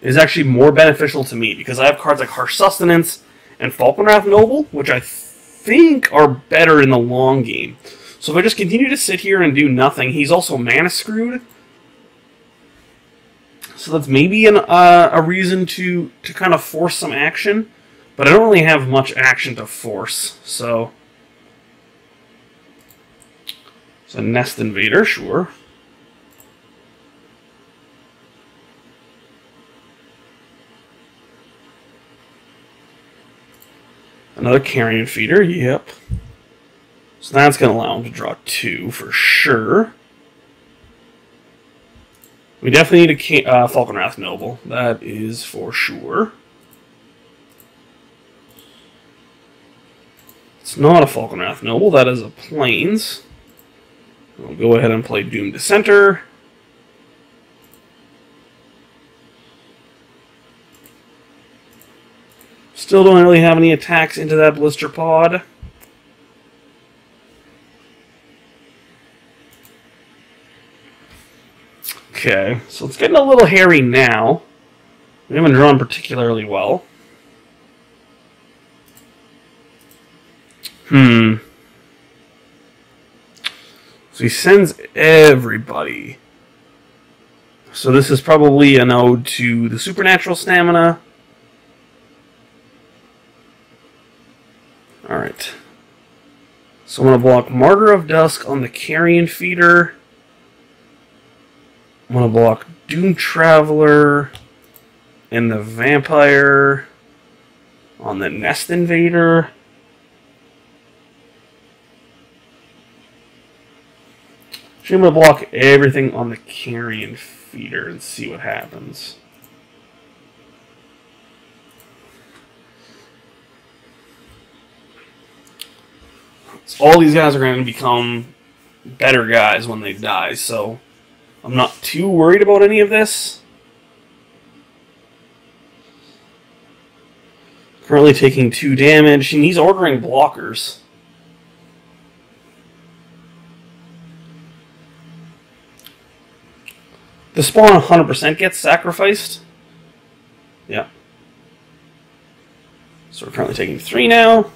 is actually more beneficial to me, because I have cards like Harsh Sustenance and Falkenrath Noble, which I think are better in the long game. So if I just continue to sit here and do nothing, he's also mana screwed. So that's maybe a reason to kind of force some action, but I don't really have much action to force, so... So Nest Invader, sure. Another Carrion Feeder, yep. So that's going to allow him to draw 2 for sure. We definitely need a Falkenrath Noble, that is for sure. It's not a Falkenrath Noble, that is a Plains. We'll go ahead and play Doomed Dissenter. Still don't really have any attacks into that Blister Pod. Okay, so it's getting a little hairy now. We haven't drawn particularly well. So he sends everybody. So this is probably an ode to the Supernatural Stamina. Alright. So I'm going to block Martyr of Dusk on the Carrion Feeder. I'm going to block Doom Traveler and the Vampire on the Nest Invader. Actually, I'm going to block everything on the Carrion Feeder and see what happens. So all these guys are going to become better guys when they die, so I'm not too worried about any of this. Currently taking 2 damage, and he's ordering blockers. The spawn 100% gets sacrificed. Yeah. So we're currently taking 3 now.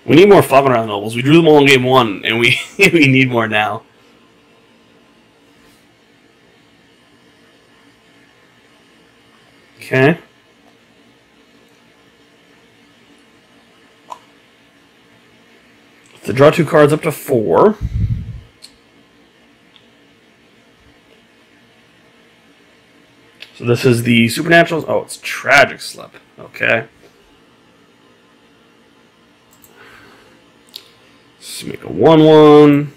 We need more Falkenrath Nobles. We drew them all in game 1, and we we need more now. Okay. To draw 2 cards up to 4. So this is the Supernaturals. Oh, it's Tragic Slip. Okay. Let's make a 1/1.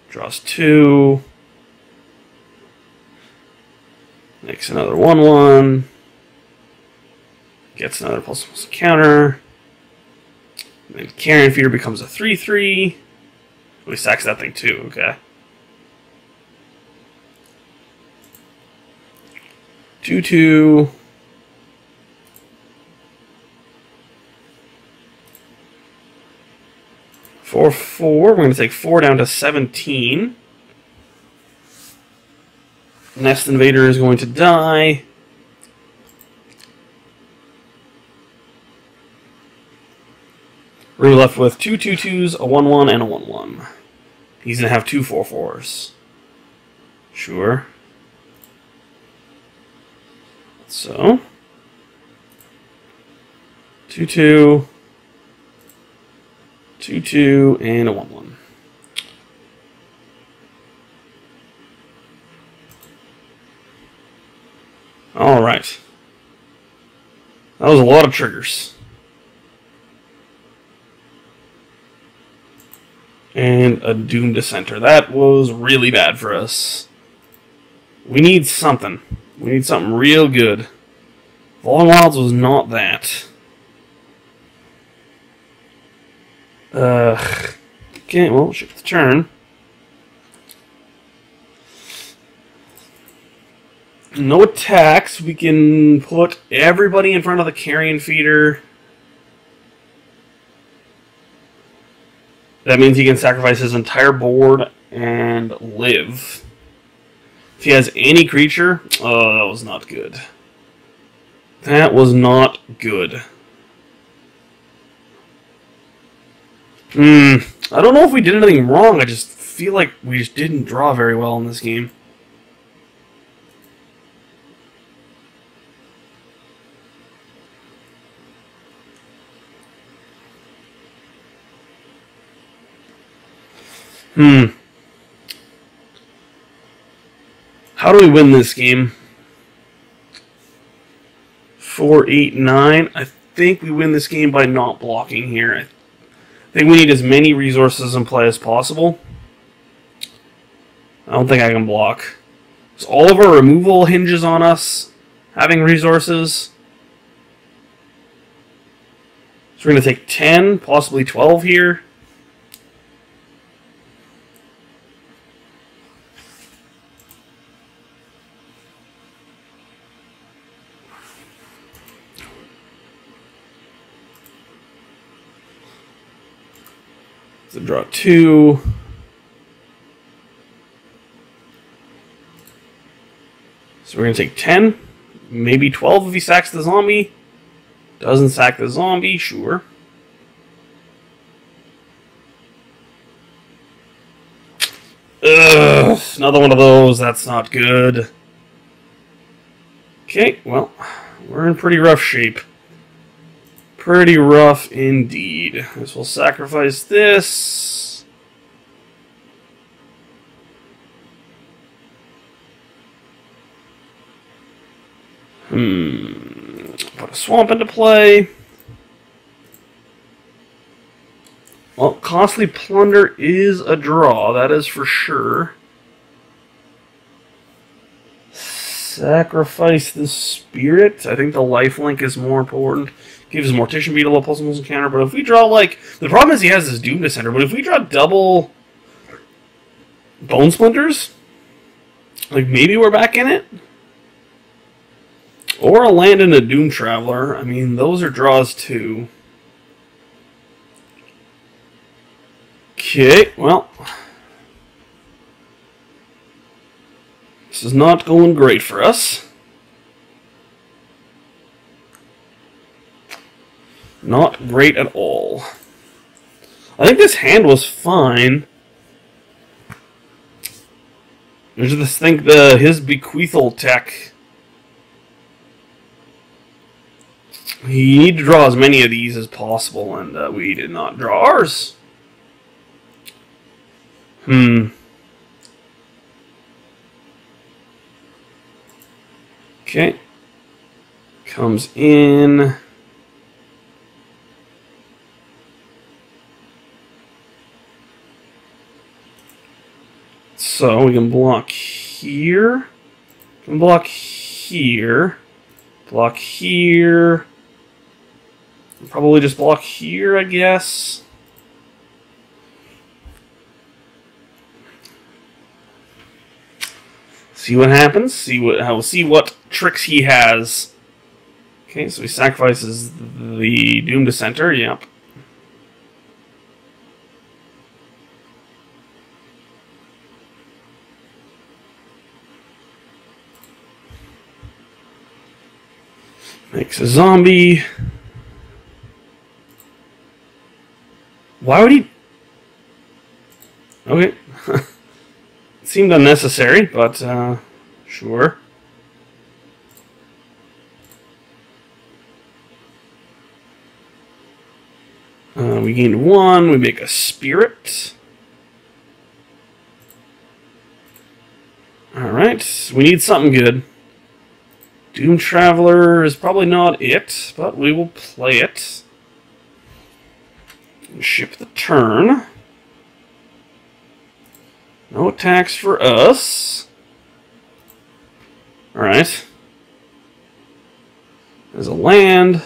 Draws 2. Makes another 1/1. Gets another plus counter. And then Carrion Feeder becomes a 3/3. Oh, he sacks that thing too, okay. 2/2. 4/4. We're going to take 4 down to 17. Nest Invader is going to die. We're left with 2 2/2s, a 1/1, and a 1/1. He's going to have 2 4/4s. Sure. So, 2/2, 2/2, and a 1/1. All right. That was a lot of triggers. And a Doomed Dissenter. That was really bad for us. We need something. We need something real good. Fallen Wilds was not that. Okay, well, shift the turn. No attacks. We can put everybody in front of the Carrion Feeder. That means he can sacrifice his entire board and live. If he has any creature, oh, that was not good. That was not good. I don't know if we did anything wrong. I just feel like we just didn't draw very well in this game. How do we win this game? 4, 8, 9. I think we win this game by not blocking here. I think we need as many resources in play as possible. I don't think I can block. So all of our removal hinges on us having resources. So we're going to take 10, possibly 12 here. So draw 2. So we're going to take 10, maybe 12 if he sacks the zombie. Doesn't sack the zombie, sure. Ugh, another one of those, that's not good. Okay, well, we're in pretty rough shape. Pretty rough indeed. This will sacrifice this. Put a swamp into play. Well, Costly Plunder is a draw, that is for sure. Sacrifice the Spirit. I think the lifelink is more important. Gives Mortician Beetle a plus one counter, but if we draw, like... The problem is he has this Doomed Dissenter, but if we draw double Bone Splinters, like, maybe we're back in it? Or a land and a Doom Traveler. I mean, those are draws too. Okay, well... This is not going great for us. Not great at all. I think this hand was fine. I just think his bequeathal tech You need to draw as many of these as possible, and we did not draw ours. Okay. Comes in. So we can block here. We can block here. Block here. Probably just block here, I guess. See what happens. See what tricks he has. Okay, so he sacrifices the Doomed Dissenter. Yep. Makes a zombie. Why would he? Okay. It seemed unnecessary, but sure. We gained 1. We make a spirit. Alright. We need something good. Doom Traveler is probably not it, but we will play it. Ship the turn. No attacks for us. Alright. There's a land.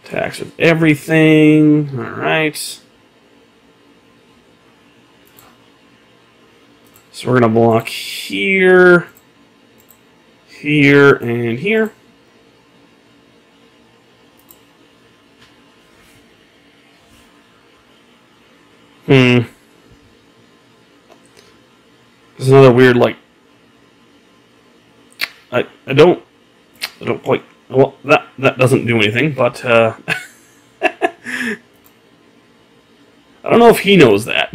Attacks with everything. Alright. So we're going to block here, here, and here. There's another weird, like, I don't quite, well, that doesn't do anything, but, I don't know if he knows that.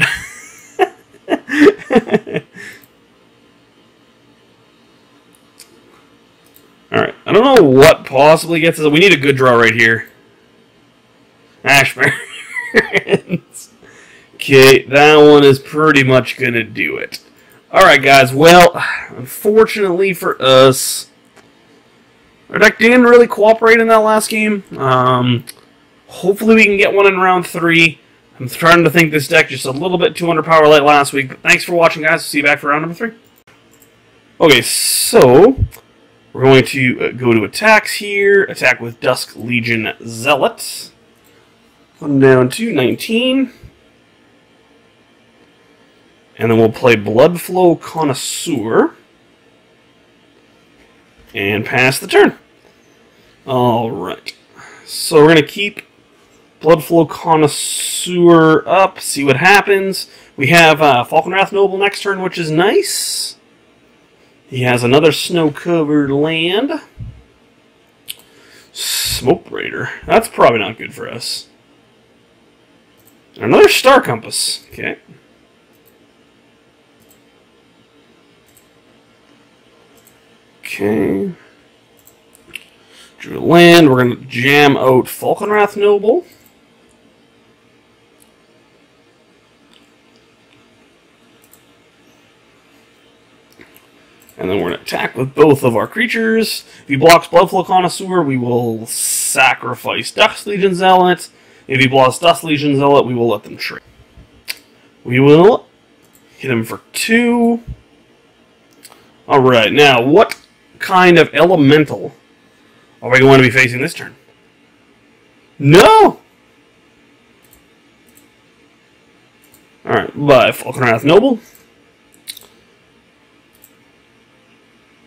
Alright, I don't know what possibly gets us. We need a good draw right here. Ash Barrens. Okay, that one is pretty much going to do it. Alright, guys, well, unfortunately for us, our deck didn't really cooperate in that last game. Hopefully we can get one in round 3. I'm trying to think this deck just a little bit too underpowered like last week, but thanks for watching, guys. See you back for round number 3. Okay, so we're going to go to attacks here. Attack with Dusk Legion Zealot. Come down to 19. And then we'll play Bloodflow Connoisseur. And pass the turn. Alright. So we're going to keep Bloodflow Connoisseur up, see what happens. We have Falkenrath Noble next turn, which is nice. He has another snow-covered land. Smoke Raider. That's probably not good for us. Another Star Compass. Okay. Okay. Drew a land. We're going to jam out Falkenrath Noble. And then we're going to attack with both of our creatures. If he blocks Bloodflow Connoisseur, we will sacrifice Dusk Legion Zealot. If he blocks Dusk Legion Zealot, we will let them trade. We will hit him for 2. Alright, now what kind of elemental are we going to be facing this turn? No! Alright, by Falkenrath Noble.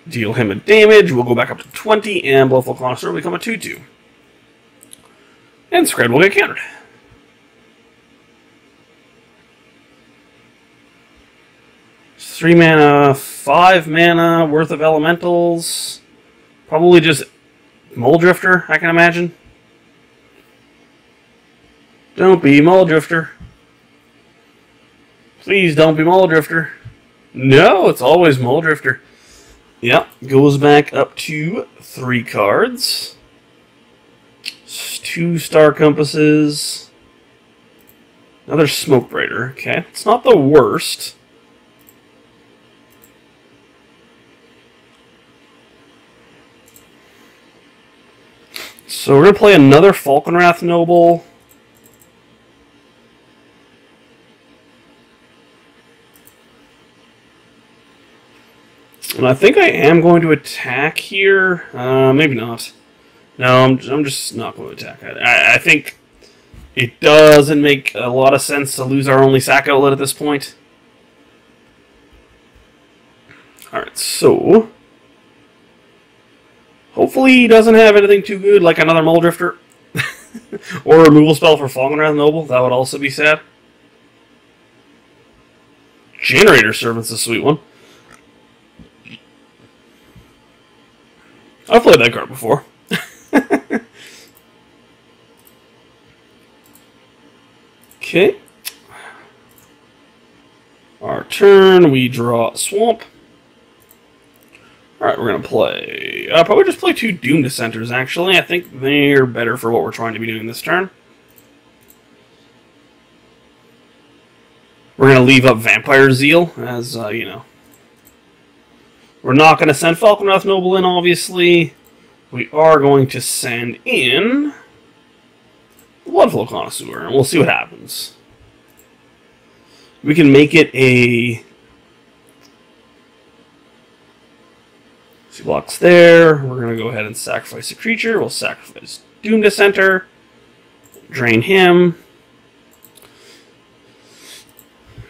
Deal him a damage. We'll go back up to 20, and Bloodflow Connoisseur will become a 2/2. And Scred will get countered. It's 3 mana, 5 mana worth of elementals. Probably just Muldrifter, I can imagine. Don't be Muldrifter. Please don't be Muldrifter. No, it's always Muldrifter. Yep, goes back up to 3 cards. 2 star compasses. Another smoke brighter. Okay, it's not the worst. So we're going to play another Falkenrath Noble. And I think I am going to attack here. Maybe not. No, I'm just not going to attack. I think it doesn't make a lot of sense to lose our only sack outlet at this point. Alright, so hopefully he doesn't have anything too good, like another Muldrifter. Or a removal spell for Falkenrath Noble. That would also be sad. Generator Servant's a sweet one. I've played that card before. Okay. Our turn, we draw a Swamp. Alright, we're going to play... I'll probably just play 2 Doomed Dissenters, actually. I think they're better for what we're trying to be doing this turn. We're going to leave up Vampire Zeal, as, you know. We're not going to send Falkenrath Noble in, obviously. We are going to send in Bloodflow Connoisseur, and we'll see what happens. We can make it a... He blocks there. We're going to go ahead and sacrifice a creature. We'll sacrifice Doomed Dissenter. Drain him.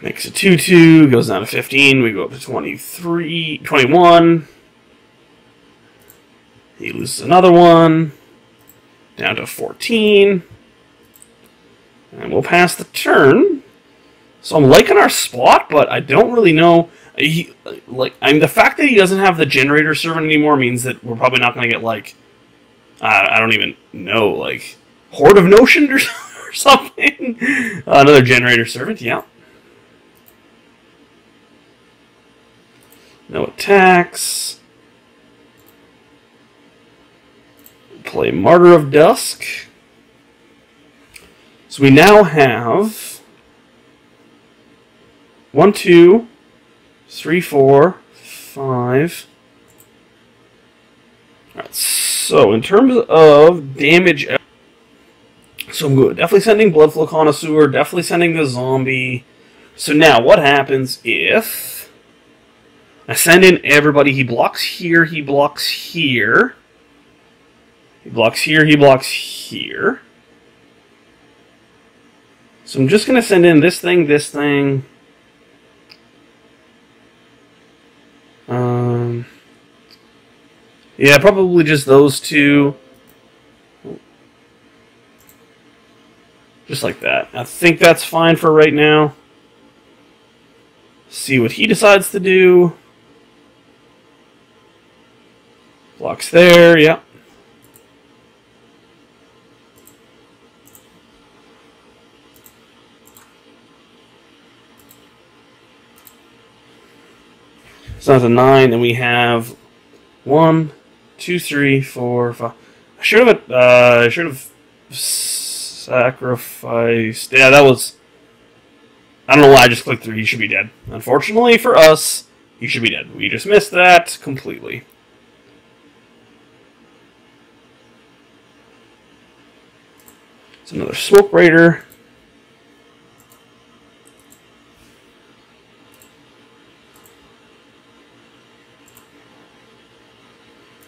Makes a 2/2. Goes down to 15. We go up to 21. He loses another one. Down to 14. And we'll pass the turn. So I'm liking our spot, but I don't really know... the fact that he doesn't have the Generator Servant anymore means that we're probably not going to get, like, I don't even know, like, Horde of Notion or something. Another Generator Servant, yeah. No attacks. Play Martyr of Dusk. So we now have 1, 2, 3, 4, 5. Alright, so in terms of damage, so I'm good. Definitely sending Bloodflow Connoisseur, definitely sending the zombie. So now, what happens if I send in everybody? He blocks here, he blocks here. He blocks here, he blocks here. So I'm just going to send in this thing, this thing. Yeah, probably just those two. Just like that. I think that's fine for right now. See what he decides to do. Blocks there, yep. So that's a 9, and we have 1, 2, 3, 4, 5. I should have sacrificed. Yeah, that was. I don't know why I just clicked through. He should be dead. Unfortunately for us, he should be dead. We just missed that completely. It's another Smoke Raider.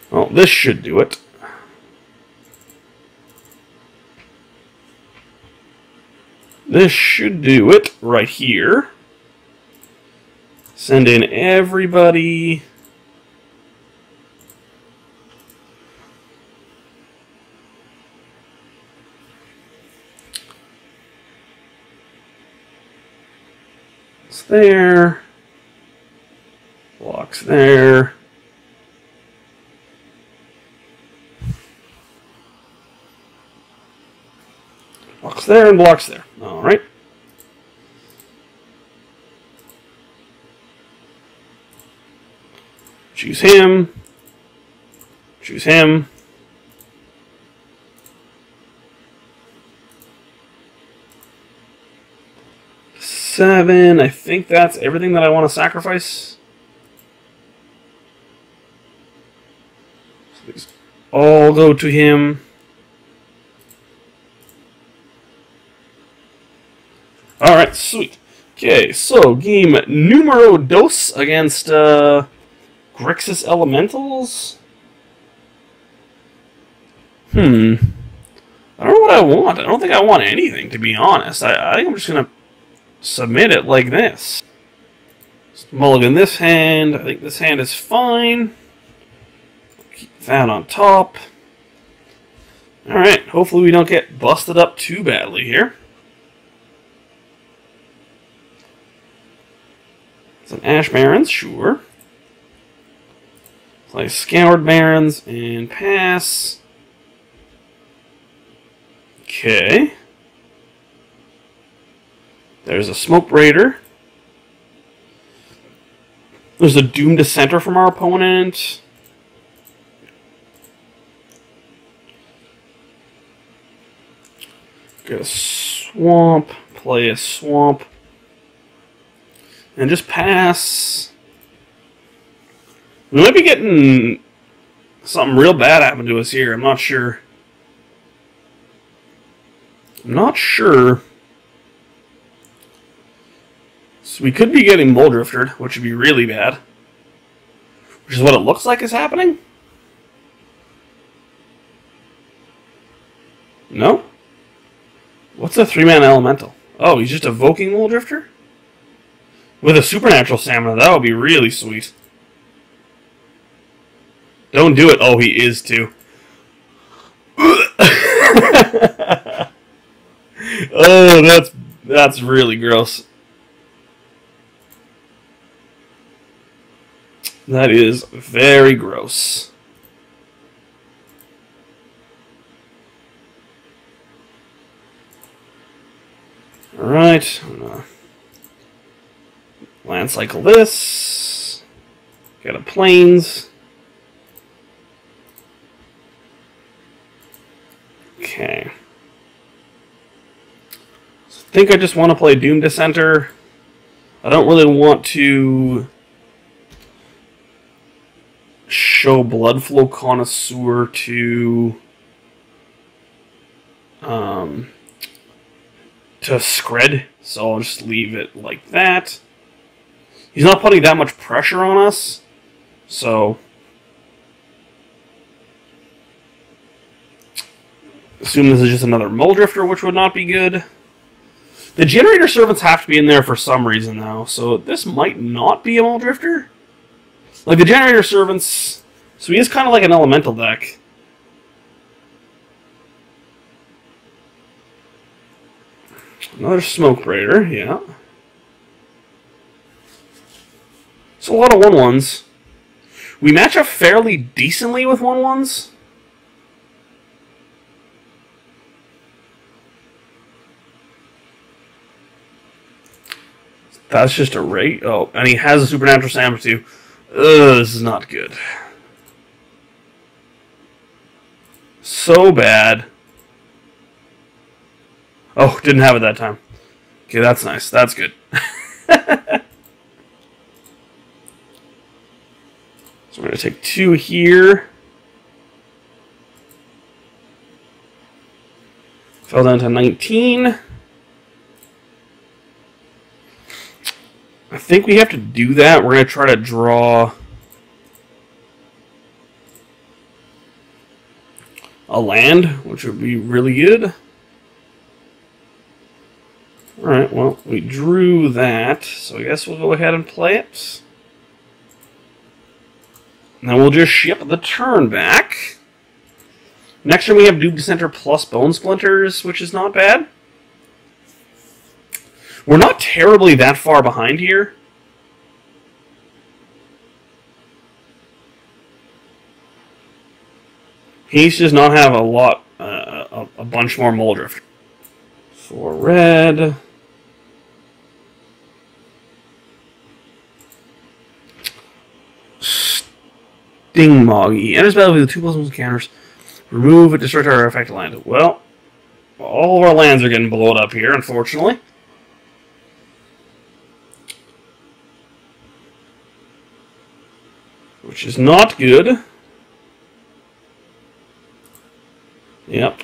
Well, this should do it. This should do it right here. Send in everybody. It's there. Blocks there. Blocks there and blocks there. Alright. Choose him. Choose him. Seven. I think that's everything that I want to sacrifice. So these all go to him. Alright, sweet. Okay, so game numero dos against Grixis Elementals. I don't know what I want. I don't think I want anything, to be honest. I think I'm just going to submit it like this. Just mulligan this hand. I think this hand is fine. Keep that on top. Alright, hopefully we don't get busted up too badly here. It's an Ash Barrens, sure. Play Scoured Barrens and pass. Okay. There's a Smoke Raider. There's a Doomed Dissenter from our opponent. Get a Swamp. Play a Swamp. And just pass. We might be getting something real bad happen to us here. I'm not sure. I'm not sure. So we could be getting Muldrifted, which would be really bad. Which is what it looks like is happening. No? What's a 3-mana elemental? Oh, he's just evoking Muldrifter? With a supernatural stamina, that would be really sweet. Don't do it. Oh, he is too. Oh, that's really gross. That is very gross. Alright, I'm gonna land cycle this. Get a plains. Okay. So I think I just want to play Doomed Dissenter. I don't really want to show Bloodflow Connoisseur to Scred, so I'll just leave it like that. He's not putting that much pressure on us, so assume this is just another Muldrifter, which would not be good. The Generator Servants have to be in there for some reason, though, so this might not be a Muldrifter. Like, the Generator Servants, so he is kind of like an Elemental deck. Another Smoke Raider, yeah. It's a lot of 1/1s. We match up fairly decently with 1/1s. That's just a rate. Oh, and he has a Supernatural Stamina too. Ugh, this is not good. So bad. Oh, didn't have it that time. Okay, that's nice. That's good. So we're going to take 2 here. Fell down to 19. I think we have to do that. We're going to try to draw a land, which would be really good. Alright, well, we drew that, so I guess we'll go ahead and play it. And then we'll just ship the turn back. Next turn we have Doomed Dissenter plus Bone Splinters, which is not bad. We're not terribly that far behind here. He does not have a lot, a bunch more Muldrift. 4 red. Stingmoggy. Enters battle with 2+1 counters. Remove a destroy target artifact land. Well, all of our lands are getting blown up here, unfortunately. Which is not good. Yep.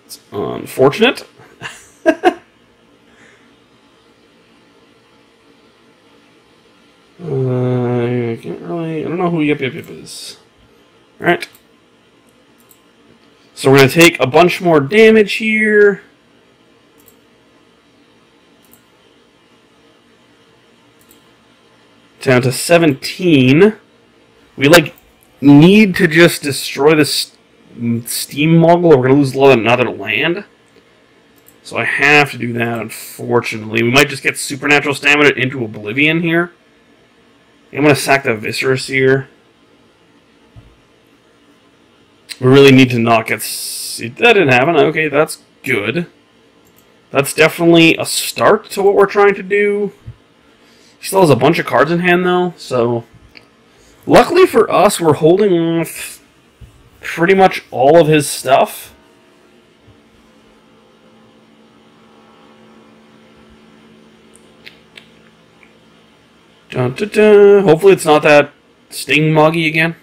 It's unfortunate. I can't really... I don't know who Yep is. Alright. So we're going to take a bunch more damage here. Down to 17. We, like, need to just destroy this Steam Mogul or we're going to lose another land. So I have to do that, unfortunately. We might just get Supernatural Stamina into Oblivion here. I'm going to sack the Viscera Seer. We really need to not get... That didn't happen. Okay, that's good. That's definitely a start to what we're trying to do. He still has a bunch of cards in hand, though, so... Luckily for us, we're holding off pretty much all of his stuff. Dun, dun, dun. Hopefully it's not that Stingmoggy again.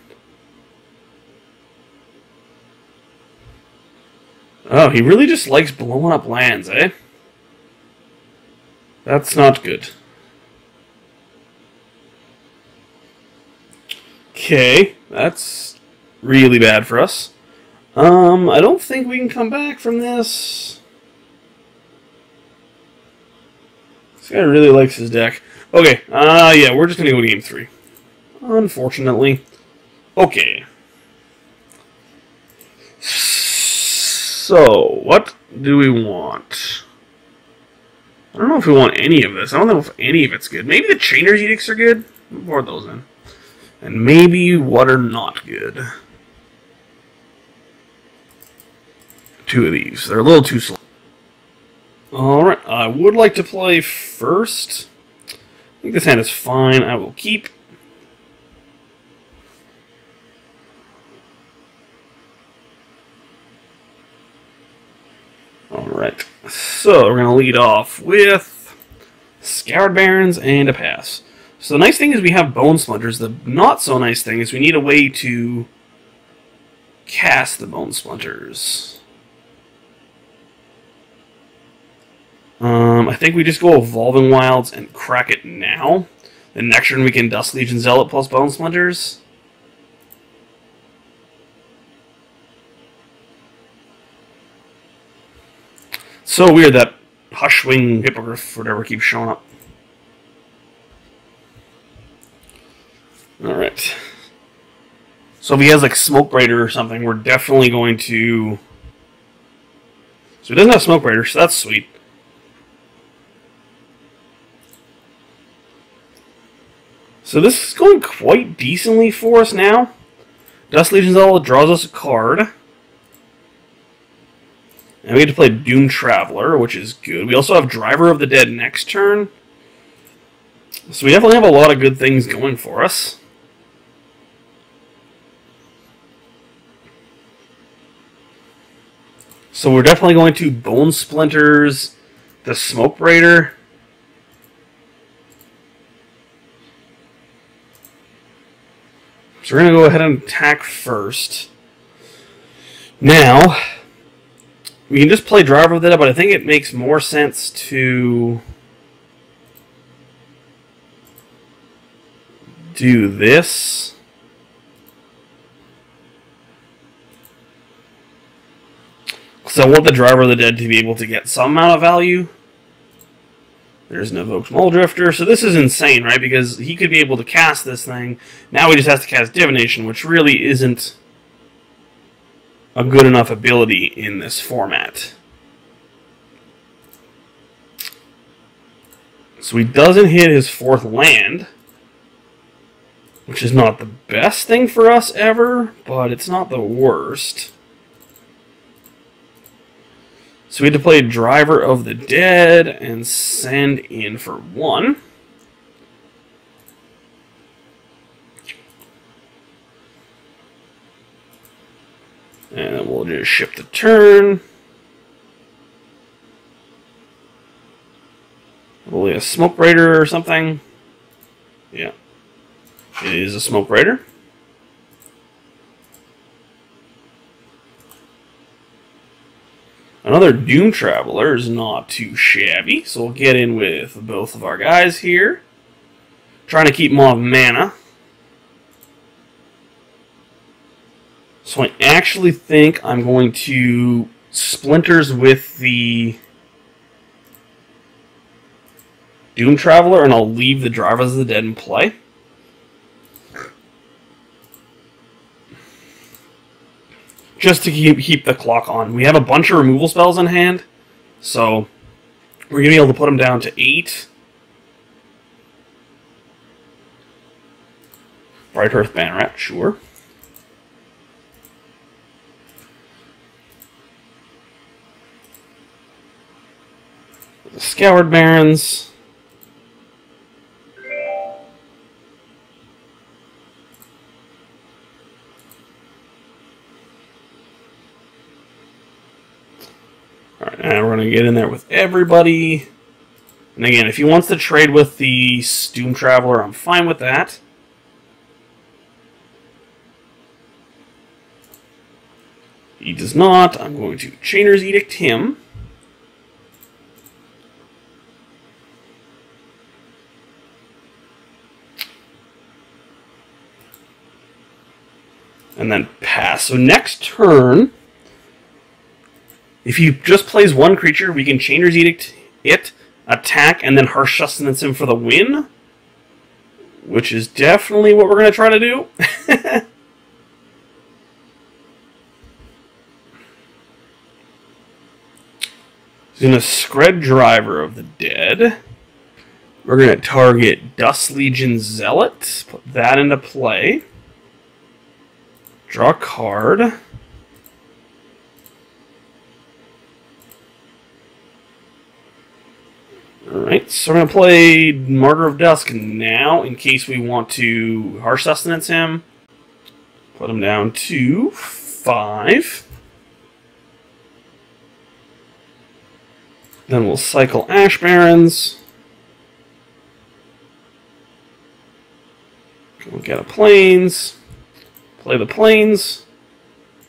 Oh, he really just likes blowing up lands, eh? That's not good. Okay, that's really bad for us. I don't think we can come back from this. This guy really likes his deck. Okay, yeah, we're just gonna go to game 3. Unfortunately. Okay. So, what do we want? I don't know if we want any of this. I don't know if any of it's good. Maybe the Chainers Edicts are good. We'll board those in. And maybe what are not good. 2 of these. They're a little too slow. Alright, I would like to play first. I think this hand is fine. I will keep. Alright, so we're going to lead off with Scoured Barrens and a pass. So the nice thing is we have Bone Splinters. The not so nice thing is we need a way to cast the Bone Splinters. I think we just go Evolving Wilds and crack it now. Then next turn we can Dusk Legion Zealot plus Bone Splinters. So weird that Hushwing Hippogriff, whatever, keeps showing up. Alright. So if he has like Smoke Braider or something, we're definitely going to... So he doesn't have Smoke Braider, so that's sweet. So this is going quite decently for us now. Dusk Legion Zealot draws us a card. And we get to play Doomed Traveler, which is good. We also have Driver of the Dead next turn. So we definitely have a lot of good things going for us. So we're definitely going to Bone Splinters, the Smoke Braider. So we're going to go ahead and attack first. Now, we can just play Driver of the Dead, but I think it makes more sense to do this. So I want the Driver of the Dead to be able to get some amount of value. There's an Evoked Muldrifter. So this is insane, right? Because he could be able to cast this thing. Now he just has to cast Divination, which really isn't a good enough ability in this format. So he doesn't hit his 4th land, which is not the best thing for us ever, but it's not the worst. So we had to play Driver of the Dead and send in for 1. And then we'll just ship the turn. Probably a Smoke Raider or something. Yeah. It is a Smoke Raider. Another Doom Traveler is not too shabby, so we'll get in with both of our guys here. Trying to keep them off mana. So I actually think I'm going to Splinters with the Doom Traveler, and I'll leave the Drivers of the Dead in play. Just to keep the clock on. We have a bunch of removal spells in hand, so we're going to be able to put them down to 8. Bright Earth Banrat, sure. The Scoured Barrens. Alright, now we're going to get in there with everybody. And again, if he wants to trade with the Doom Traveler, I'm fine with that. He does not. I'm going to Chainers Edict him. And then pass. So next turn, if he just plays one creature, we can Chainers Edict it, attack, and then Harsh Sustenance him for the win. Which is definitely what we're going to try to do. He's going to Scred Driver of the Dead. We're going to target Dusk Legion Zealot. Put that into play. Draw a card. Alright, so we're going to play Martyr of Dusk now, in case we want to Harsh Sustenance him. Put him down to 5. Then we'll cycle Ash Barrens. We'll get a Plains. Play the Plains.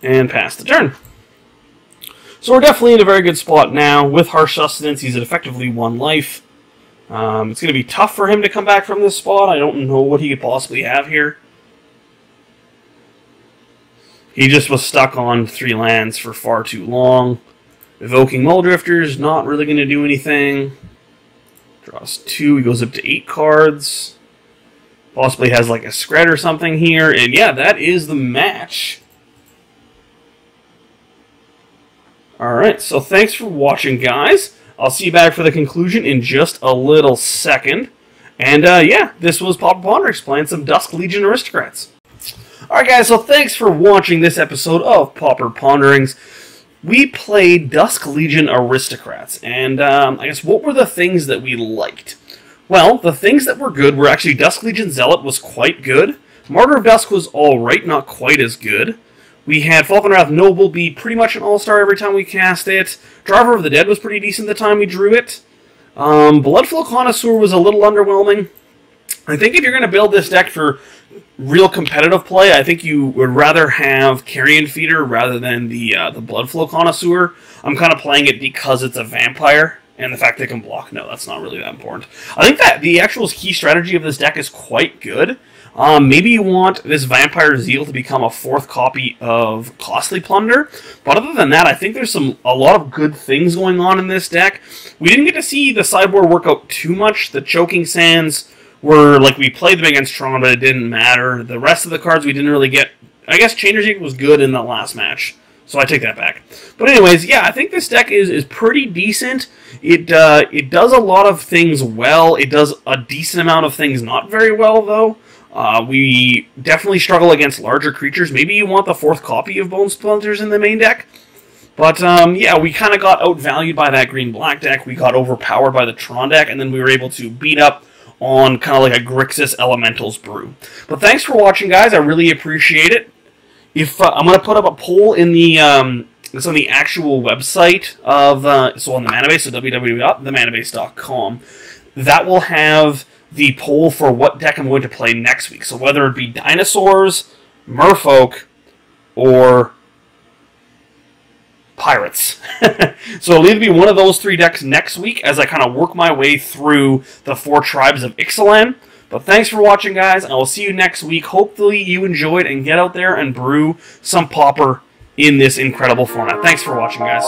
And pass the turn. So we're definitely in a very good spot now. With Harsh Sustenance, he's at effectively 1 life. It's going to be tough for him to come back from this spot. I don't know what he could possibly have here. He just was stuck on 3 lands for far too long. Evoking Muldrifter is not really going to do anything. Draws 2, he goes up to 8 cards. Possibly has like a Scred or something here. And yeah, that is the match. Alright, so thanks for watching, guys. I'll see you back for the conclusion in just a little second. And yeah, this was Pauper Ponderings playing some Dusk Legion Aristocrats. Alright guys, so thanks for watching this episode of Pauper Ponderings. We played Dusk Legion Aristocrats, and I guess what were the things that we liked? Well, the things that were good were actually Dusk Legion Zealot was quite good. Martyr of Dusk was alright, not quite as good. We had Falkenrath Noble be pretty much an all-star every time we cast it. Driver of the Dead was pretty decent the time we drew it. Bloodflow Connoisseur was a little underwhelming. I think if you're going to build this deck for real competitive play, I think you would rather have Carrion Feeder rather than the Bloodflow Connoisseur. I'm kind of playing it because it's a vampire, and the fact they can block, no, that's not really that important. I think that the actual key strategy of this deck is quite good. Maybe you want this Vampire Zeal to become a 4th copy of Costly Plunder, but other than that, I think there's a lot of good things going on in this deck. We didn't get to see the sideboard work out too much. The Choking Sands were, like, we played them against Tron, but it didn't matter. The rest of the cards we didn't really get. I guess Chainers Edict was good in the last match, so I take that back. But anyways, yeah, I think this deck is pretty decent. It does a lot of things well. It does a decent amount of things not very well, though. We definitely struggle against larger creatures. Maybe you want the 4th copy of Bone Splinters in the main deck. But, yeah, we kind of got outvalued by that green-black deck. We got overpowered by the Tron deck, and then we were able to beat up on kind of like a Grixis Elementals brew. But thanks for watching, guys. I really appreciate it. If I'm going to put up a poll in the it's on the actual website of so on the Manabase, so www.themanabase.com. That will have the poll for what deck I'm going to play next week. So whether it be dinosaurs, merfolk, or pirates. So it'll either be one of those 3 decks next week as I kind of work my way through the 4 tribes of Ixalan. But thanks for watching, guys, and I will see you next week. Hopefully you enjoyed, and get out there and brew some Pauper in this incredible format. Thanks for watching, guys.